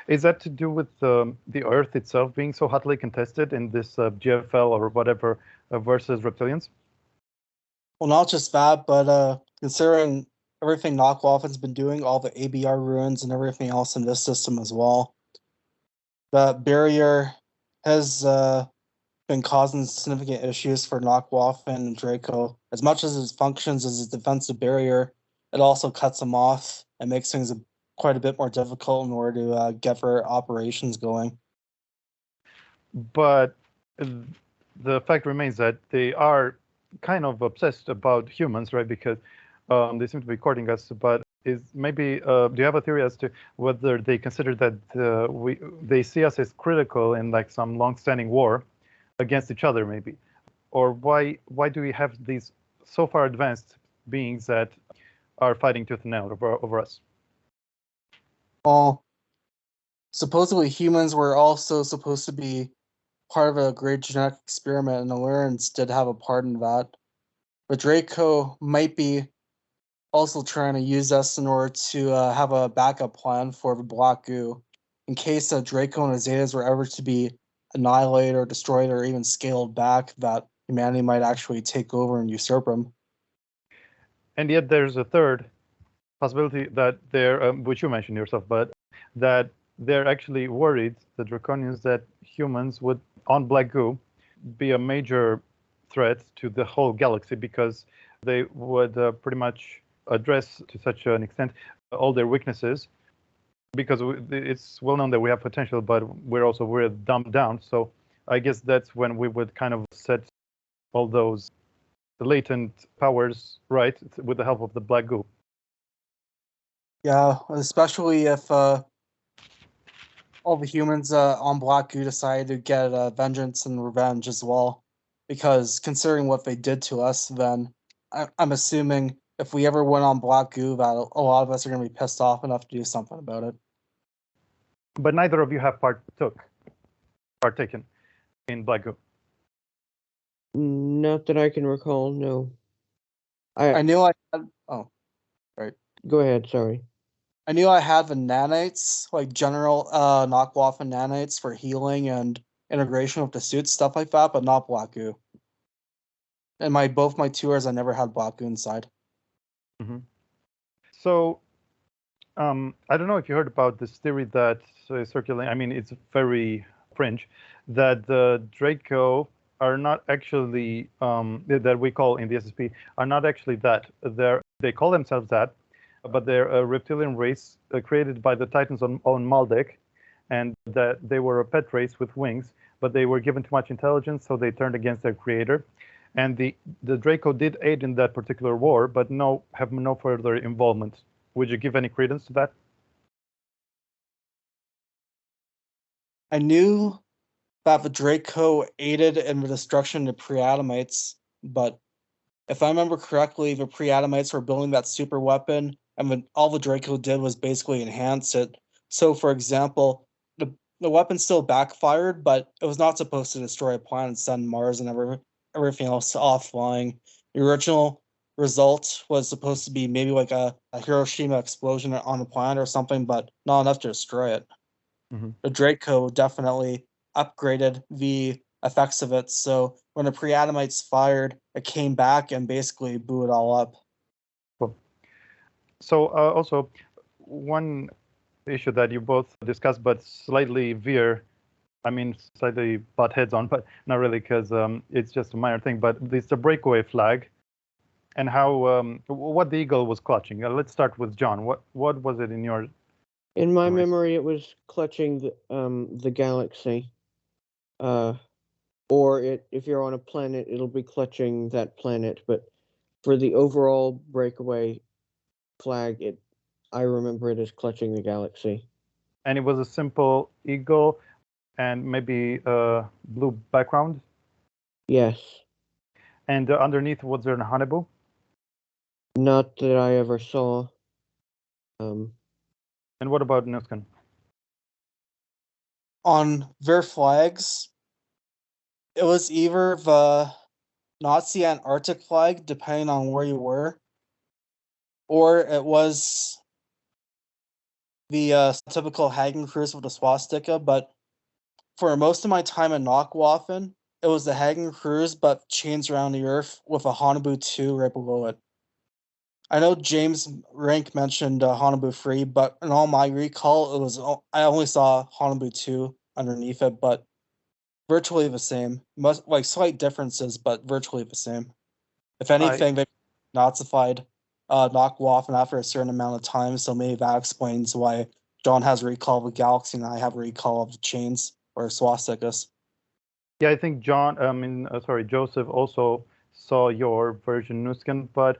is that to do with the Earth itself being so hotly contested in this GFL or whatever versus reptilians? Well, not just that, but considering everything Knockwaffin's been doing, all the ABR ruins and everything else in this system as well, the barrier has been causing significant issues for Knockwaffen and Draco. As much as it functions as a defensive barrier, it also cuts them off and makes things quite a bit more difficult in order to get their operations going. But the fact remains that they are kind of obsessed about humans, right? Because they seem to be courting us. But is maybe do you have a theory as to whether they consider that they see us as critical in like some long-standing war against each other, maybe, or why do we have these so far advanced beings that are fighting tooth and nail over us? Well, supposedly humans were also supposed to be part of a great genetic experiment, and the Lyrans did have a part in that. But Draco might be also trying to use us in order to have a backup plan for the Black Goo, in case Draco and the Zetas were ever to be annihilated or destroyed or even scaled back, that humanity might actually take over and usurp them. And yet there's a third possibility that they're, which you mentioned yourself, but that they're actually worried, the Draconians, that humans would, on Black Goo, be a major threat to the whole galaxy, because they would pretty much address to such an extent all their weaknesses, because it's well known that we have potential, but we're dumbed down. So I guess that's when we would kind of set all those latent powers right with the help of the Black Goo. Yeah, especially if all the humans on Black Goo decide to get vengeance and revenge as well. Because considering what they did to us, then I'm assuming if we ever went on Black Goo, that a lot of us are going to be pissed off enough to do something about it. But neither of you have partaken in Black Goo. Not that I can recall, no. I knew I had. Oh, right. Go ahead, sorry. I knew I had the nanites, like general Waffen nanites for healing and integration with the suits, stuff like that, but not Black Goo. And both my tours, I never had Black Goo inside. Mm-hmm. So, I don't know if you heard about this theory that circulating. I mean, it's very fringe, that the Draco are not actually that we call in the SSP are not actually that. They call themselves that, but they're a reptilian race created by the Titans on Maldek, and that they were a pet race with wings, but they were given too much intelligence, so they turned against their creator. And the Draco did aid in that particular war, but have no further involvement. Would you give any credence to that? I knew that the Draco aided in the destruction of the Pre-Adamites, but if I remember correctly, the Pre-Adamites were building that super weapon, and all the Draco did was basically enhance it. So, for example, the weapon still backfired, but it was not supposed to destroy a planet, Sun, Mars, and everything else offline. The original result was supposed to be maybe like a Hiroshima explosion on a planet or something, but not enough to destroy it. Mm-hmm. The Draco definitely upgraded the effects of it, so when the Pre-Adamites fired, it came back and basically blew it all up. Cool. So also, one issue that you both discussed, but slightly slightly butt heads on, but not really, because it's just a minor thing. But it's the breakaway flag, and how what the eagle was clutching. Let's start with John. What was it in your? In my memory, it was clutching the galaxy. Or if you're on a planet, it'll be clutching that planet. But for the overall breakaway flag, I remember it as clutching the galaxy. And it was a simple eagle and maybe a blue background? Yes. And underneath, was there a Hannibal? Not that I ever saw. And what about Nusken? On their flags, it was either the Nazi Antarctic flag, depending on where you were, or it was the typical Hagenkreuz with a swastika. But for most of my time in Waffen, it was the Hagenkreuz, but chains around the Earth with a Hanabu 2 right below it. I know James Rank mentioned Hanabu 3, but in all my recall, I only saw Hanabu 2 underneath it, but virtually the same. Like slight differences, but virtually the same. If anything, they Nazified Waffen after a certain amount of time, so maybe that explains why John has recall of the galaxy and I have recall of the chains or swastikas. Yeah, I think Joseph also saw your version Nusken, but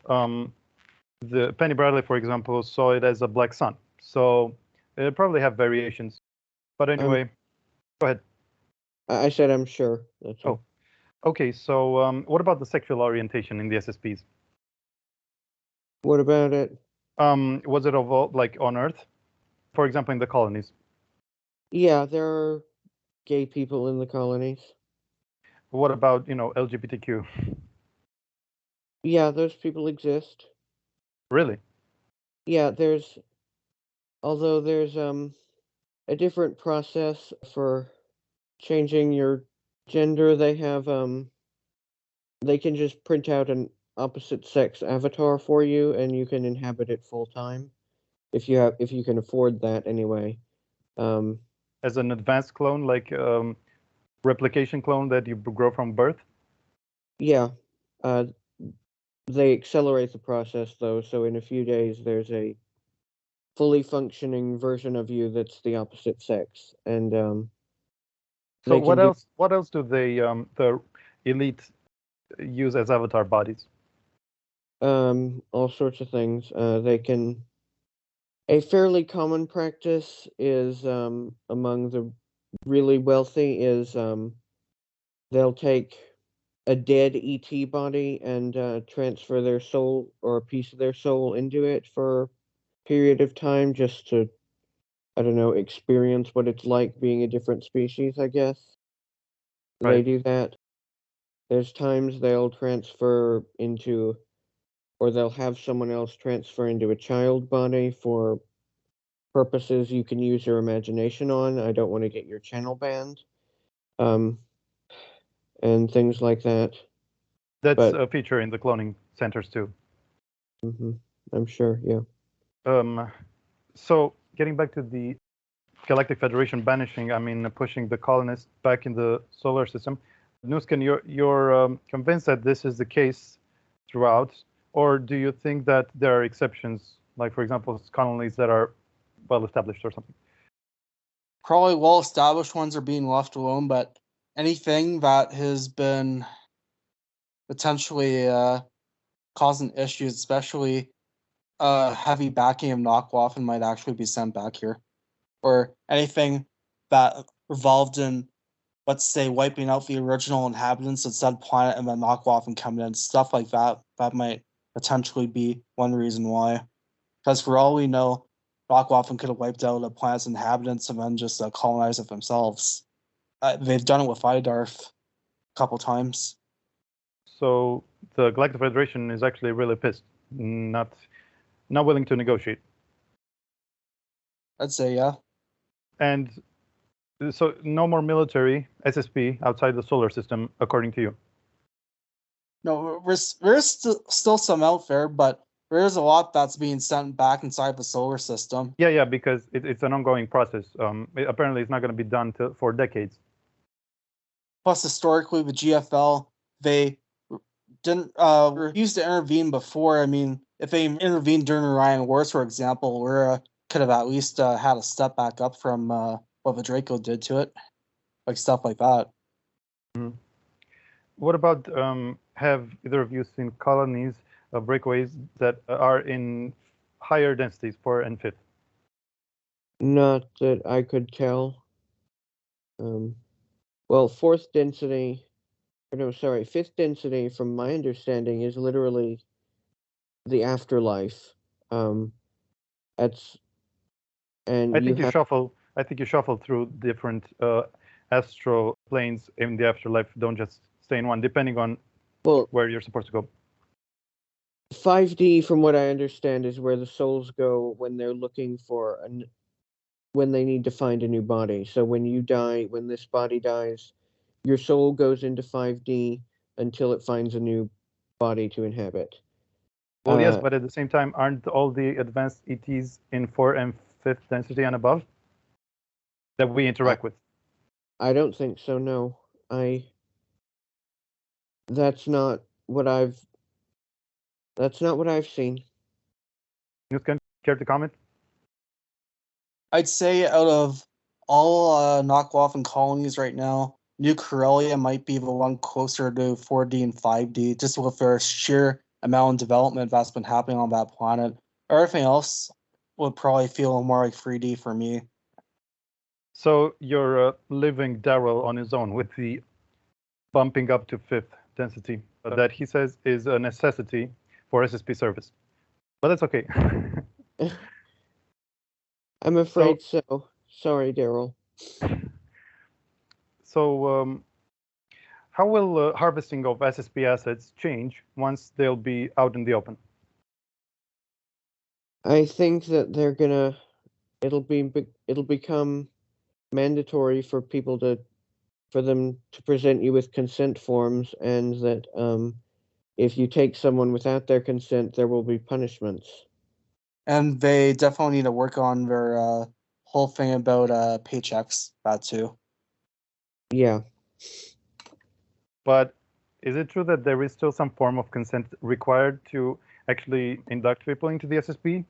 the Penny Bradley, for example, saw it as a black sun. So it probably have variations. But anyway, go ahead. I said I'm sure. That's all. Okay, so what about the sexual orientation in the SSPs? What about it? Was it evolved like on Earth? For example, in the colonies? Yeah, there are gay people in the colonies. What about, LGBTQ? Yeah, those people exist. Really? Yeah, although there's a different process for changing your gender. They have they can just print out an opposite sex avatar for you and you can inhabit it full time if you can afford that anyway. As an advanced clone, like replication clone that you grow from birth? Yeah. They accelerate the process though, so in a few days there's a fully functioning version of you that's the opposite sex. And so what else do they the elite use as avatar bodies? All sorts of things. A fairly common practice is among the really wealthy is they'll take a dead ET body and transfer their soul or a piece of their soul into it for a period of time just to, I don't know, experience what it's like being a different species, I guess. They Right. do that. There's times they'll transfer into, or they'll have someone else transfer into a child body for purposes you can use your imagination on. I don't want to get your channel banned. And things like that. That's But a feature in the cloning centers too. I'm sure, yeah. So getting back to the Galactic Federation banishing, I mean, pushing the colonists back in the solar system. Nusken, you're convinced that this is the case throughout, or do you think that there are exceptions, like for example, colonies that are well established or something? Probably well-established ones are being left alone, but anything that has been potentially causing issues, especially heavy backing of Waffen, might actually be sent back here. Or anything that revolved in, let's say, wiping out the original inhabitants of said planet and then Waffen coming in, stuff like that, that might potentially be one reason why. Because for all we know, Waffen could have wiped out the planet's inhabitants and then just colonized it themselves. They've done it with Idarth a couple times. So the Galactic Federation is actually really pissed, not willing to negotiate. I'd say, yeah. And so no more military SSP outside the solar system, according to you? No, there's still some out there, but there is a lot that's being sent back inside the solar system. Yeah, because it's an ongoing process. Apparently, it's not going to be done for decades. Plus, historically, the GFL, they didn't refuse to intervene before. I mean, if they intervened during the Ryan Wars, for example, we could have at least had a step back up from what the Draco did to it, like stuff like that. Mm-hmm. What about, have either of you seen colonies of breakaways that are in higher densities, 4th and 5th? Not that I could tell. Well, 4th density, or no, sorry, 5th density, from my understanding, is literally the afterlife. That's, and I think you shuffle through different astral planes in the afterlife. Don't just stay in one, depending on where you're supposed to go. 5D, from what I understand, is where the souls go when they're looking for when they need to find a new body. So when you die, when this body dies, your soul goes into 5D until it finds a new body to inhabit. Well, yes, but at the same time, aren't all the advanced ETs in 4th and 5th density and above that we interact with? I don't think so, no. That's not what I've seen. Nusken, care to comment? I'd say out of all Waffen colonies right now, New Corellia might be the one closer to 4D and 5D, just with their sheer amount of development that's been happening on that planet. Everything else would probably feel more like 3D for me. So you're leaving Daryl on his own with the bumping up to 5th density that he says is a necessity for SSP service. But that's okay. I'm afraid so. Sorry, Daryl. So how will harvesting of SSP assets change once they'll be out in the open? I think that it'll become mandatory for them to present you with consent forms, and that if you take someone without their consent, there will be punishments. And they definitely need to work on their whole thing about paychecks, that too. Yeah. But is it true that there is still some form of consent required to actually induct people into the SSP,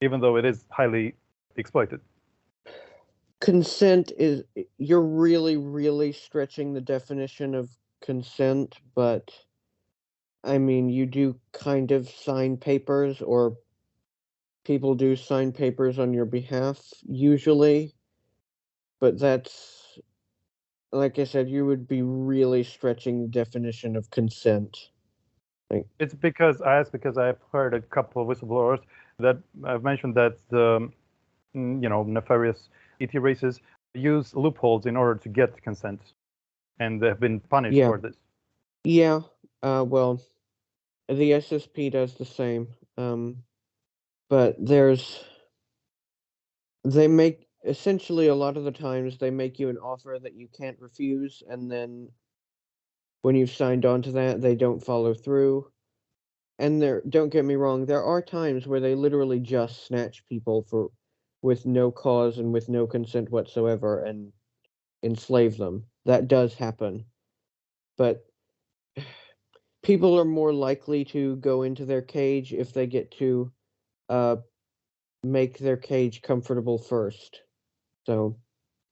even though it is highly exploited? Consent is, you're really, really stretching the definition of consent, but I mean, you do kind of sign papers, or people do sign papers on your behalf, usually, but that's like I said, you would be really stretching the definition of consent. It's because I asked because I've heard a couple of whistleblowers that I've mentioned that the nefarious ET races use loopholes in order to get consent, and they've been punished Yeah. for this. Yeah, well, the SSP does the same, but they make, essentially a lot of the times, they make you an offer that you can't refuse, and then when you've signed on to that, they don't follow through. And don't get me wrong, there are times where they literally just snatch people with no cause and with no consent whatsoever and enslave them. That does happen. But people are more likely to go into their cage if they get to make their cage comfortable first. So.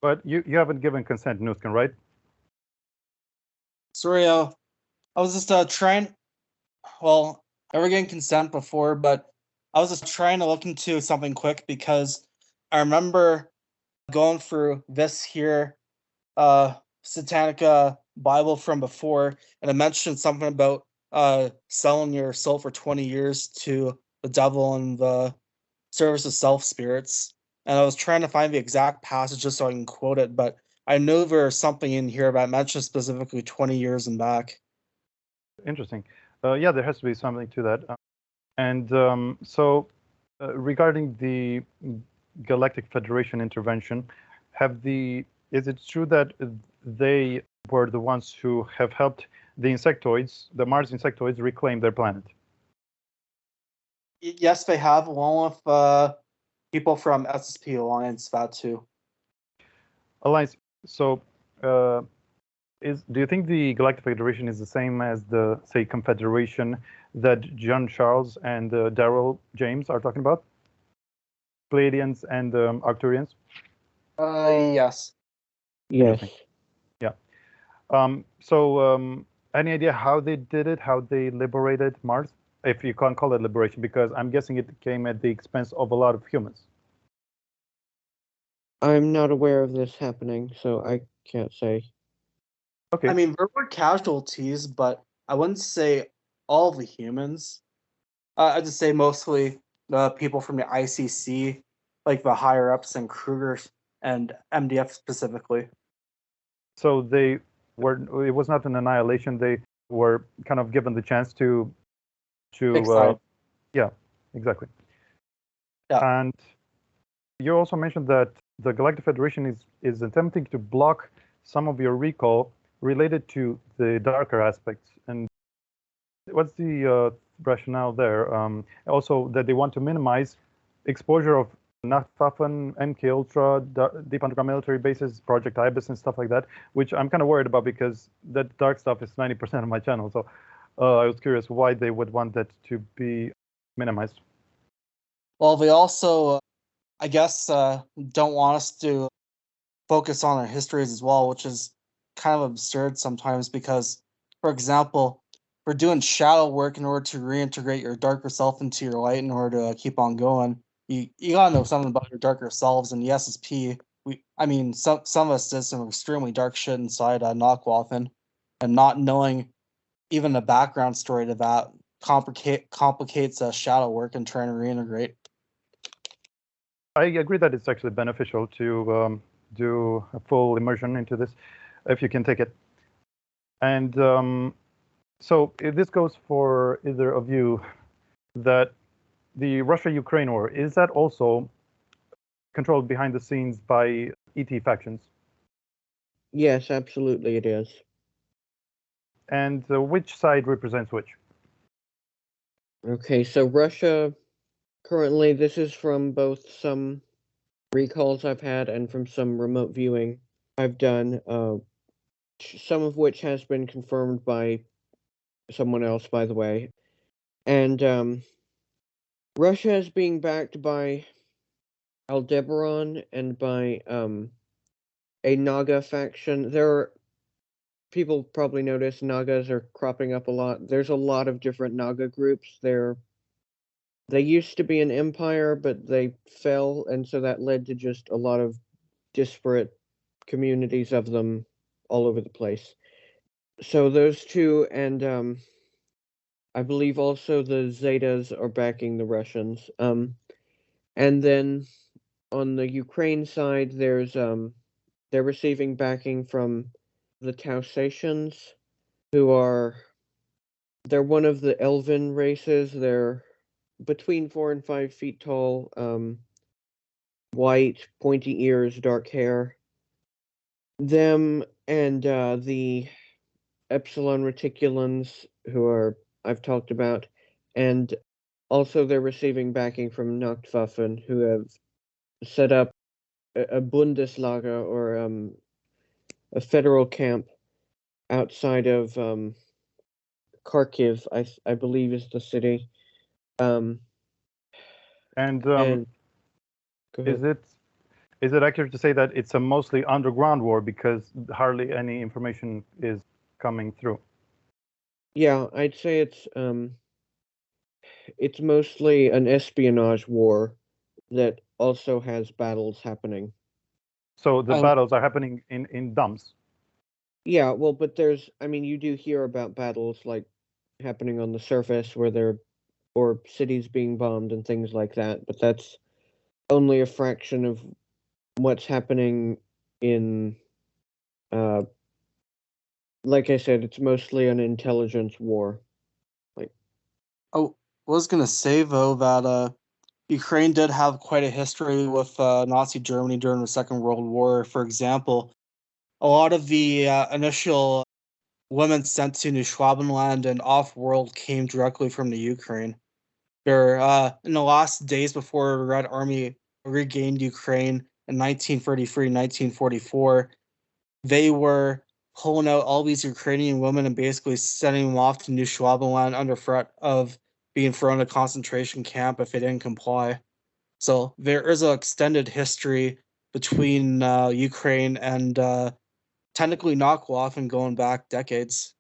But you haven't given consent, Nusken, right? Sorry, I was just trying. Well, I were getting consent before, but I was just trying to look into something quick because I remember going through this here satanic Bible from before, and it mentioned something about selling your soul for 20 years to the devil and the service of self spirits. And I was trying to find the exact passage just so I can quote it, but I know there's something in here that mentions specifically 20 years and back. Interesting. Yeah, there has to be something to that. And so, regarding the Galactic Federation intervention, is it true that they were the ones who have helped the insectoids, the Mars insectoids, reclaim their planet? Yes, they have, along with people from SSP Alliance, that too. Alliance. So, do you think the Galactic Federation is the same as the, say, Confederation that John Charles and Daryl James are talking about? Pleiadians and Arcturians? Yes. Yes. Yeah. So, any idea how they did it, how they liberated Mars? If you can't call it liberation, because I'm guessing it came at the expense of a lot of humans. I'm not aware of this happening, so I can't say. Okay. I mean, there were casualties, but I wouldn't say all the humans. I'd just say mostly the people from the ICC, like the higher ups and Kruger and MDF specifically. So it was not an annihilation. They were kind of given the chance to yeah, exactly. Yeah. And you also mentioned that the Galactic Federation is attempting to block some of your recall related to the darker aspects. And what's the rationale there? Also, that they want to minimize exposure of Nacht, Waffen, MK Ultra, deep underground military bases, Project Ibis, and stuff like that, which I'm kind of worried about because that dark stuff is 90% of my channel. So I was curious why they would want that to be minimized. Well, they also, I guess, don't want us to focus on our histories as well, which is kind of absurd sometimes because, for example, we're doing shadow work in order to reintegrate your darker self into your light in order to keep on going. You gotta know something about your darker selves, and the SSP. Some of us did some extremely dark shit inside Waffen, and not knowing even the background story to that complicates shadow work and trying to reintegrate. I agree that it's actually beneficial to do a full immersion into this, if you can take it. And so if this goes for either of you, that the Russia-Ukraine war, is that also controlled behind the scenes by ET factions? Yes, absolutely it is. And which side represents which? Okay, so Russia, currently, this is from both some recalls I've had and from some remote viewing I've done, some of which has been confirmed by someone else, by the way. And Russia is being backed by Aldebaran and by a Naga faction. People probably notice Nagas are cropping up a lot. There's a lot of different Naga groups. They used to be an empire, but they fell, and so that led to just a lot of disparate communities of them all over the place. So those two, and I believe also the Zetas are backing the Russians. And then on the Ukraine side, they're receiving backing from the Tausatians, they're one of the elven races. They're between 4 and 5 feet tall, white, pointy ears, dark hair. Them and the Epsilon Reticulans, I've talked about, and also they're receiving backing from Nacht, who have set up a Bundeslager, or a federal camp outside of Kharkiv, I believe is the city. And And go ahead. is it accurate to say that it's a mostly underground war because hardly any information is coming through? Yeah, I'd say it's mostly an espionage war that also has battles happening. So the Um, battles are happening in dumps. Yeah, well, but you do hear about battles like happening on the surface or cities being bombed and things like that, but that's only a fraction of what's happening in, like I said, it's mostly an intelligence war. I was gonna say though that Ukraine did have quite a history with Nazi Germany during the Second World War. For example, a lot of the initial women sent to New Schwabenland and off-world came directly from the Ukraine. They're in the last days before the Red Army regained Ukraine in 1933, 1944, they were pulling out all these Ukrainian women and basically sending them off to New Schwabenland under threat of being thrown in a concentration camp if they didn't comply. So there is an extended history between Ukraine and technically Waffen going back decades.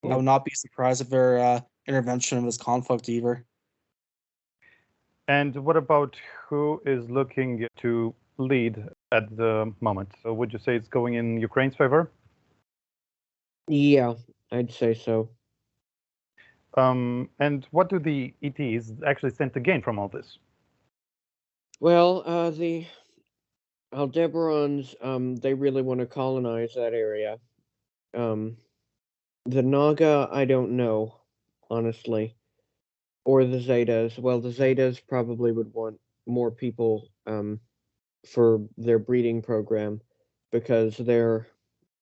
I would not be surprised if their intervention in this conflict either. And what about who is looking to lead at the moment? So would you say it's going in Ukraine's favor? Yeah, I'd say so. And what do the ETs actually stand to gain from all this? Well, the Aldebarans, they really want to colonize that area. The Naga, I don't know, honestly. Or the Zetas. Well, the Zetas probably would want more people for their breeding program because their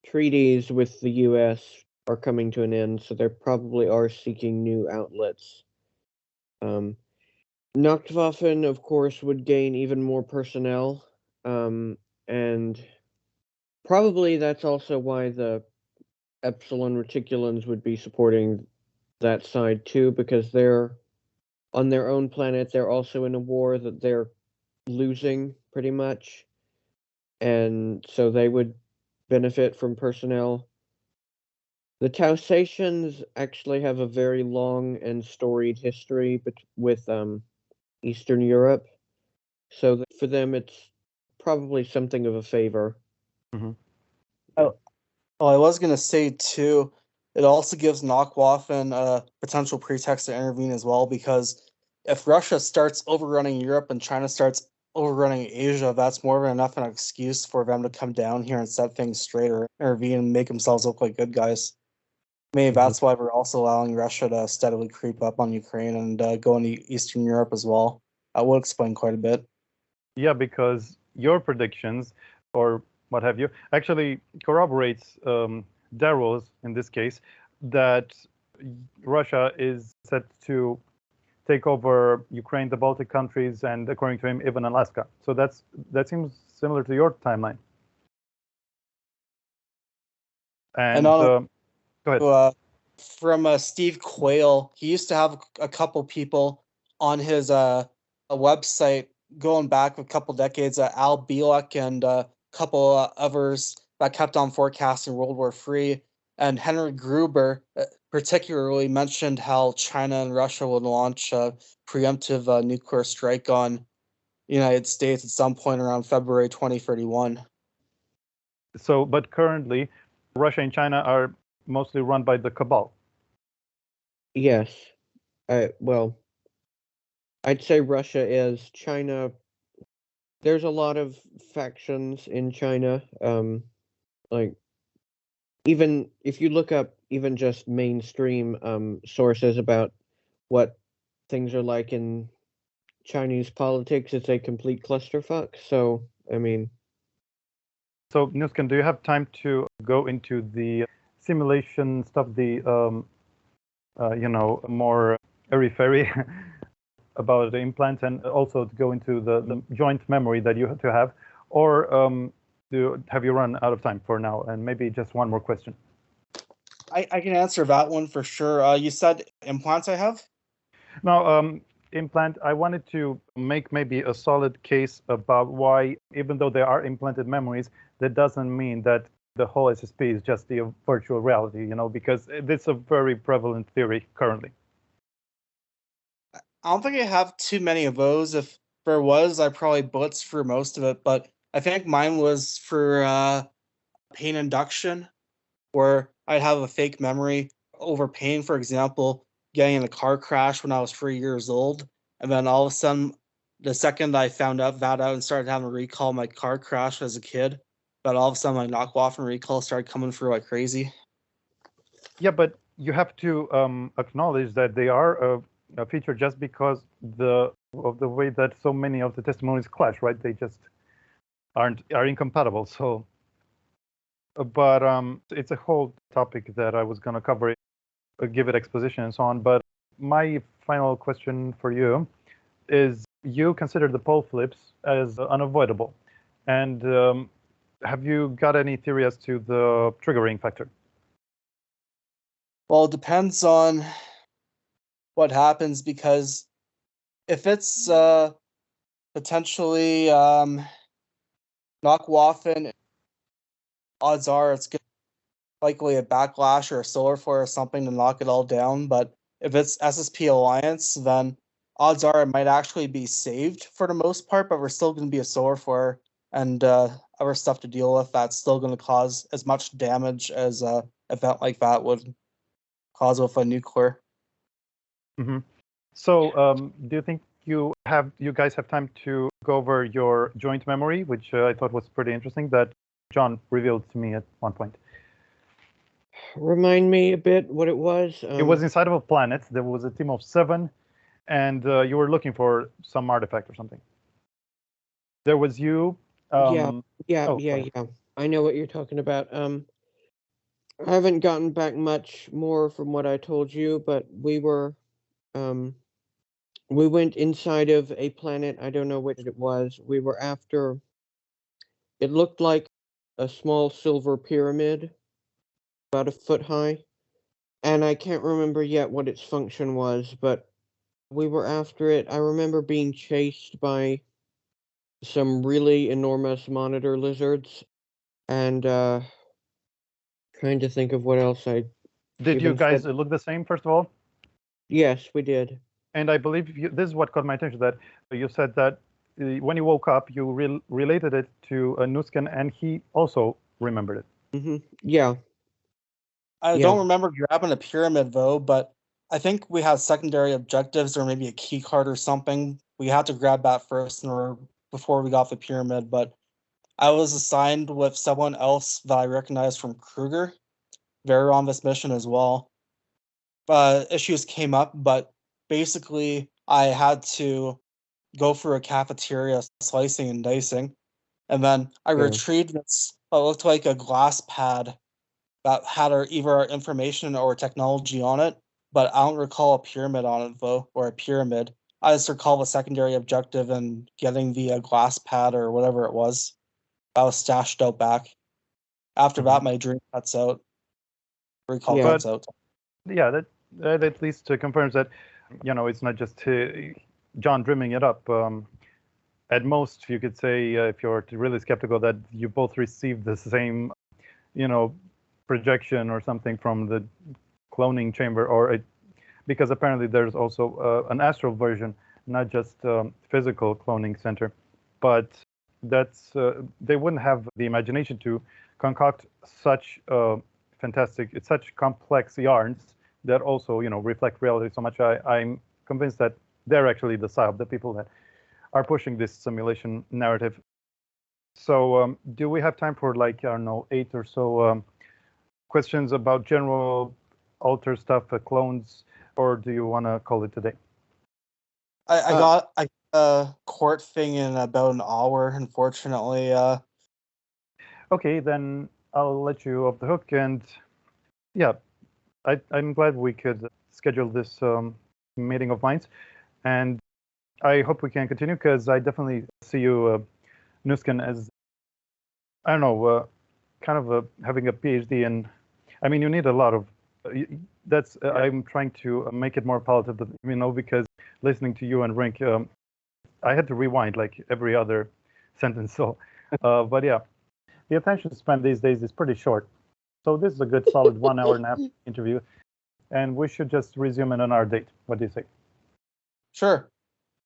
treaties with the US are coming to an end, so they probably are seeking new outlets. Nachtwaffen, of course, would gain even more personnel, and probably that's also why the Epsilon Reticulans would be supporting that side too, because they're on their own planet. They're also in a war that they're losing pretty much, and so they would benefit from personnel. The Tausatians actually have a very long and storied history with Eastern Europe, so for them it's probably something of a favor. Mm-hmm. Oh, I was gonna say too, it also gives Waffen a potential pretext to intervene as well, because if Russia starts overrunning Europe and China starts overrunning Asia, that's more than enough an excuse for them to come down here and set things straight or intervene and make themselves look like good guys. Maybe that's why we're also allowing Russia to steadily creep up on Ukraine and go into Eastern Europe as well. That would explain quite a bit. Yeah, because your predictions, or what have you, actually corroborates Darrow's, in this case, that Russia is set to take over Ukraine, the Baltic countries, and according to him, even Alaska. So that seems similar to your timeline. And go ahead. From Steve Quayle, he used to have a couple people on his a website going back a couple decades, Al Bielek and a couple others that kept on forecasting World War III. And Henry Gruber particularly mentioned how China and Russia would launch a preemptive nuclear strike on the United States at some point around February 2031. So, but currently, Russia and China are mostly run by the Cabal. Yes. Well, I'd say Russia is. China, there's a lot of factions in China. Like, even if you look up even just mainstream sources about what things are like in Chinese politics, it's a complete clusterfuck. So, I mean, So, Nusken, do you have time to go into the simulation stuff, the more airy-fairy about the implants, and also to go into the joint memory that you have to have, or have you run out of time for now? And maybe just one more question. I can answer that one for sure. You said implants I have? Now, implant, I wanted to make maybe a solid case about why, even though there are implanted memories, that doesn't mean that the whole SSP is just the virtual reality, because it's a very prevalent theory currently. I don't think I have too many of those. If there was, I probably blitzed for most of it, but I think mine was for pain induction, where I'd have a fake memory over pain, for example, getting in a car crash when I was 3 years old. And then all of a sudden, the second I found out and started having a recall my car crash as a kid, but all of a sudden my knock Waffen recall started coming through like crazy. Yeah, but you have to acknowledge that they are a feature just because of the way that so many of the testimonies clash, right? They just are incompatible. So, but it's a whole topic that I was going to cover, give it exposition and so on. But my final question for you is: you consider the pole flips as unavoidable, and have you got any theory as to the triggering factor? Well, it depends on what happens, because if it's potentially knock Waffen, odds are it's likely a backlash or a solar flare or something to knock it all down. But if it's SSP Alliance, then odds are it might actually be saved for the most part, but we're still going to be a solar flare and other stuff to deal with that's still going to cause as much damage as an event like that would cause with a nuclear. Mm-hmm. So, do you think you guys have time to go over your joint memory, which I thought was pretty interesting, that John revealed to me at one point? remind me a bit what it was. It was inside of a planet. There was a team of 7, and you were looking for some artifact or something. There was you. Yeah. Sorry. I know what you're talking about. I haven't gotten back much more from what I told you, but we went inside of a planet. I don't know what it was. We were after. It looked like a small silver pyramid, about a foot high, and I can't remember yet what its function was, but we were after it. I remember being chased by some really enormous monitor lizards, and trying to think of what else I Did you even guys said. look the same, first of all? Yes, we did. And I believe this is what caught my attention, that you said that when you woke up, you related it to Nusken, and he also remembered it. Yeah. I don't remember grabbing a pyramid though, but I think we had secondary objectives or maybe a key card or something. We had to grab that first before we got the pyramid, but I was assigned with someone else that I recognized from Kruger. They were on this mission as well. Issues came up, but basically I had to go through a cafeteria slicing and dicing, and then I retrieved what looked like a glass pad that had either our information or technology on it, but I don't recall a pyramid on it though, or a pyramid. I just recall the secondary objective and getting the glass pad or whatever it was that was stashed out back. After that, my dream cuts out. Recall cuts out. Yeah, that at least confirms that, it's not just John dreaming it up. At most, you could say, if you're really skeptical, that you both received the same, projection or something from the cloning chamber, because apparently there's also an astral version, not just physical cloning center. But they wouldn't have the imagination to concoct such such complex yarns that also, reflect reality so much. I'm convinced that they're actually the psyop, the people that are pushing this simulation narrative. So do we have time for, like, I don't know, 8 or so questions about general alter stuff, clones, or do you want to call it today? I got a court thing in about an hour, unfortunately. Okay, then I'll let you off the hook. And yeah, I'm glad we could schedule this meeting of minds. And I hope we can continue, because I definitely see you, Nusken, as, I don't know, kind of having a PhD in, I mean, you need a lot of, I'm trying to make it more palatable, because listening to you and Rink, I had to rewind like every other sentence. So, but yeah, the attention span these days is pretty short. So this is a good solid 1 hour and a half interview, and we should just resume it on our date. What do you say? Sure.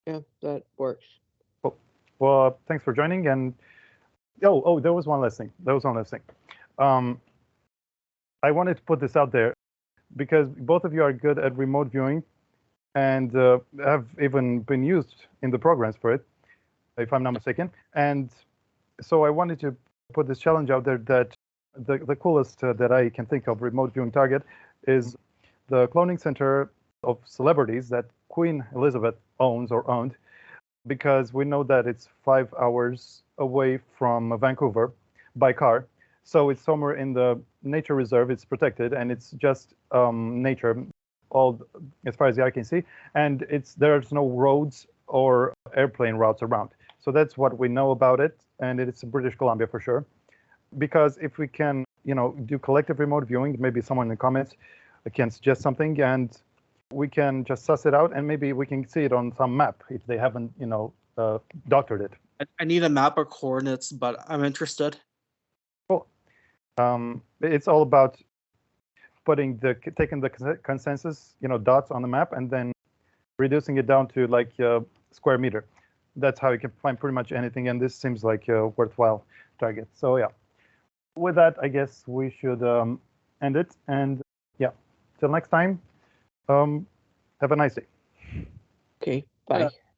Yeah, that works. Well, thanks for joining. And there was one last thing. I wanted to put this out there, because both of you are good at remote viewing and have even been used in the programs for it, if I'm not mistaken. And so I wanted to put this challenge out there, that the coolest that I can think of remote viewing target is the cloning center of celebrities that Queen Elizabeth owns or owned, because we know that it's 5 hours away from Vancouver by car. So it's somewhere in the nature reserve. It's protected, and it's just nature, all as far as the eye can see. And there's no roads or airplane routes around. So that's what we know about it, and it's British Columbia for sure. Because if we can, do collective remote viewing, maybe someone in the comments can suggest something, and we can just suss it out, and maybe we can see it on some map if they haven't, doctored it. I need a map or coordinates, but I'm interested. Cool. It's all about taking the consensus, dots on the map, and then reducing it down to like square meter. That's how you can find pretty much anything, and this seems like a worthwhile target. So yeah, with that, I guess we should end it. And yeah, till next time, have a nice day. Okay, bye.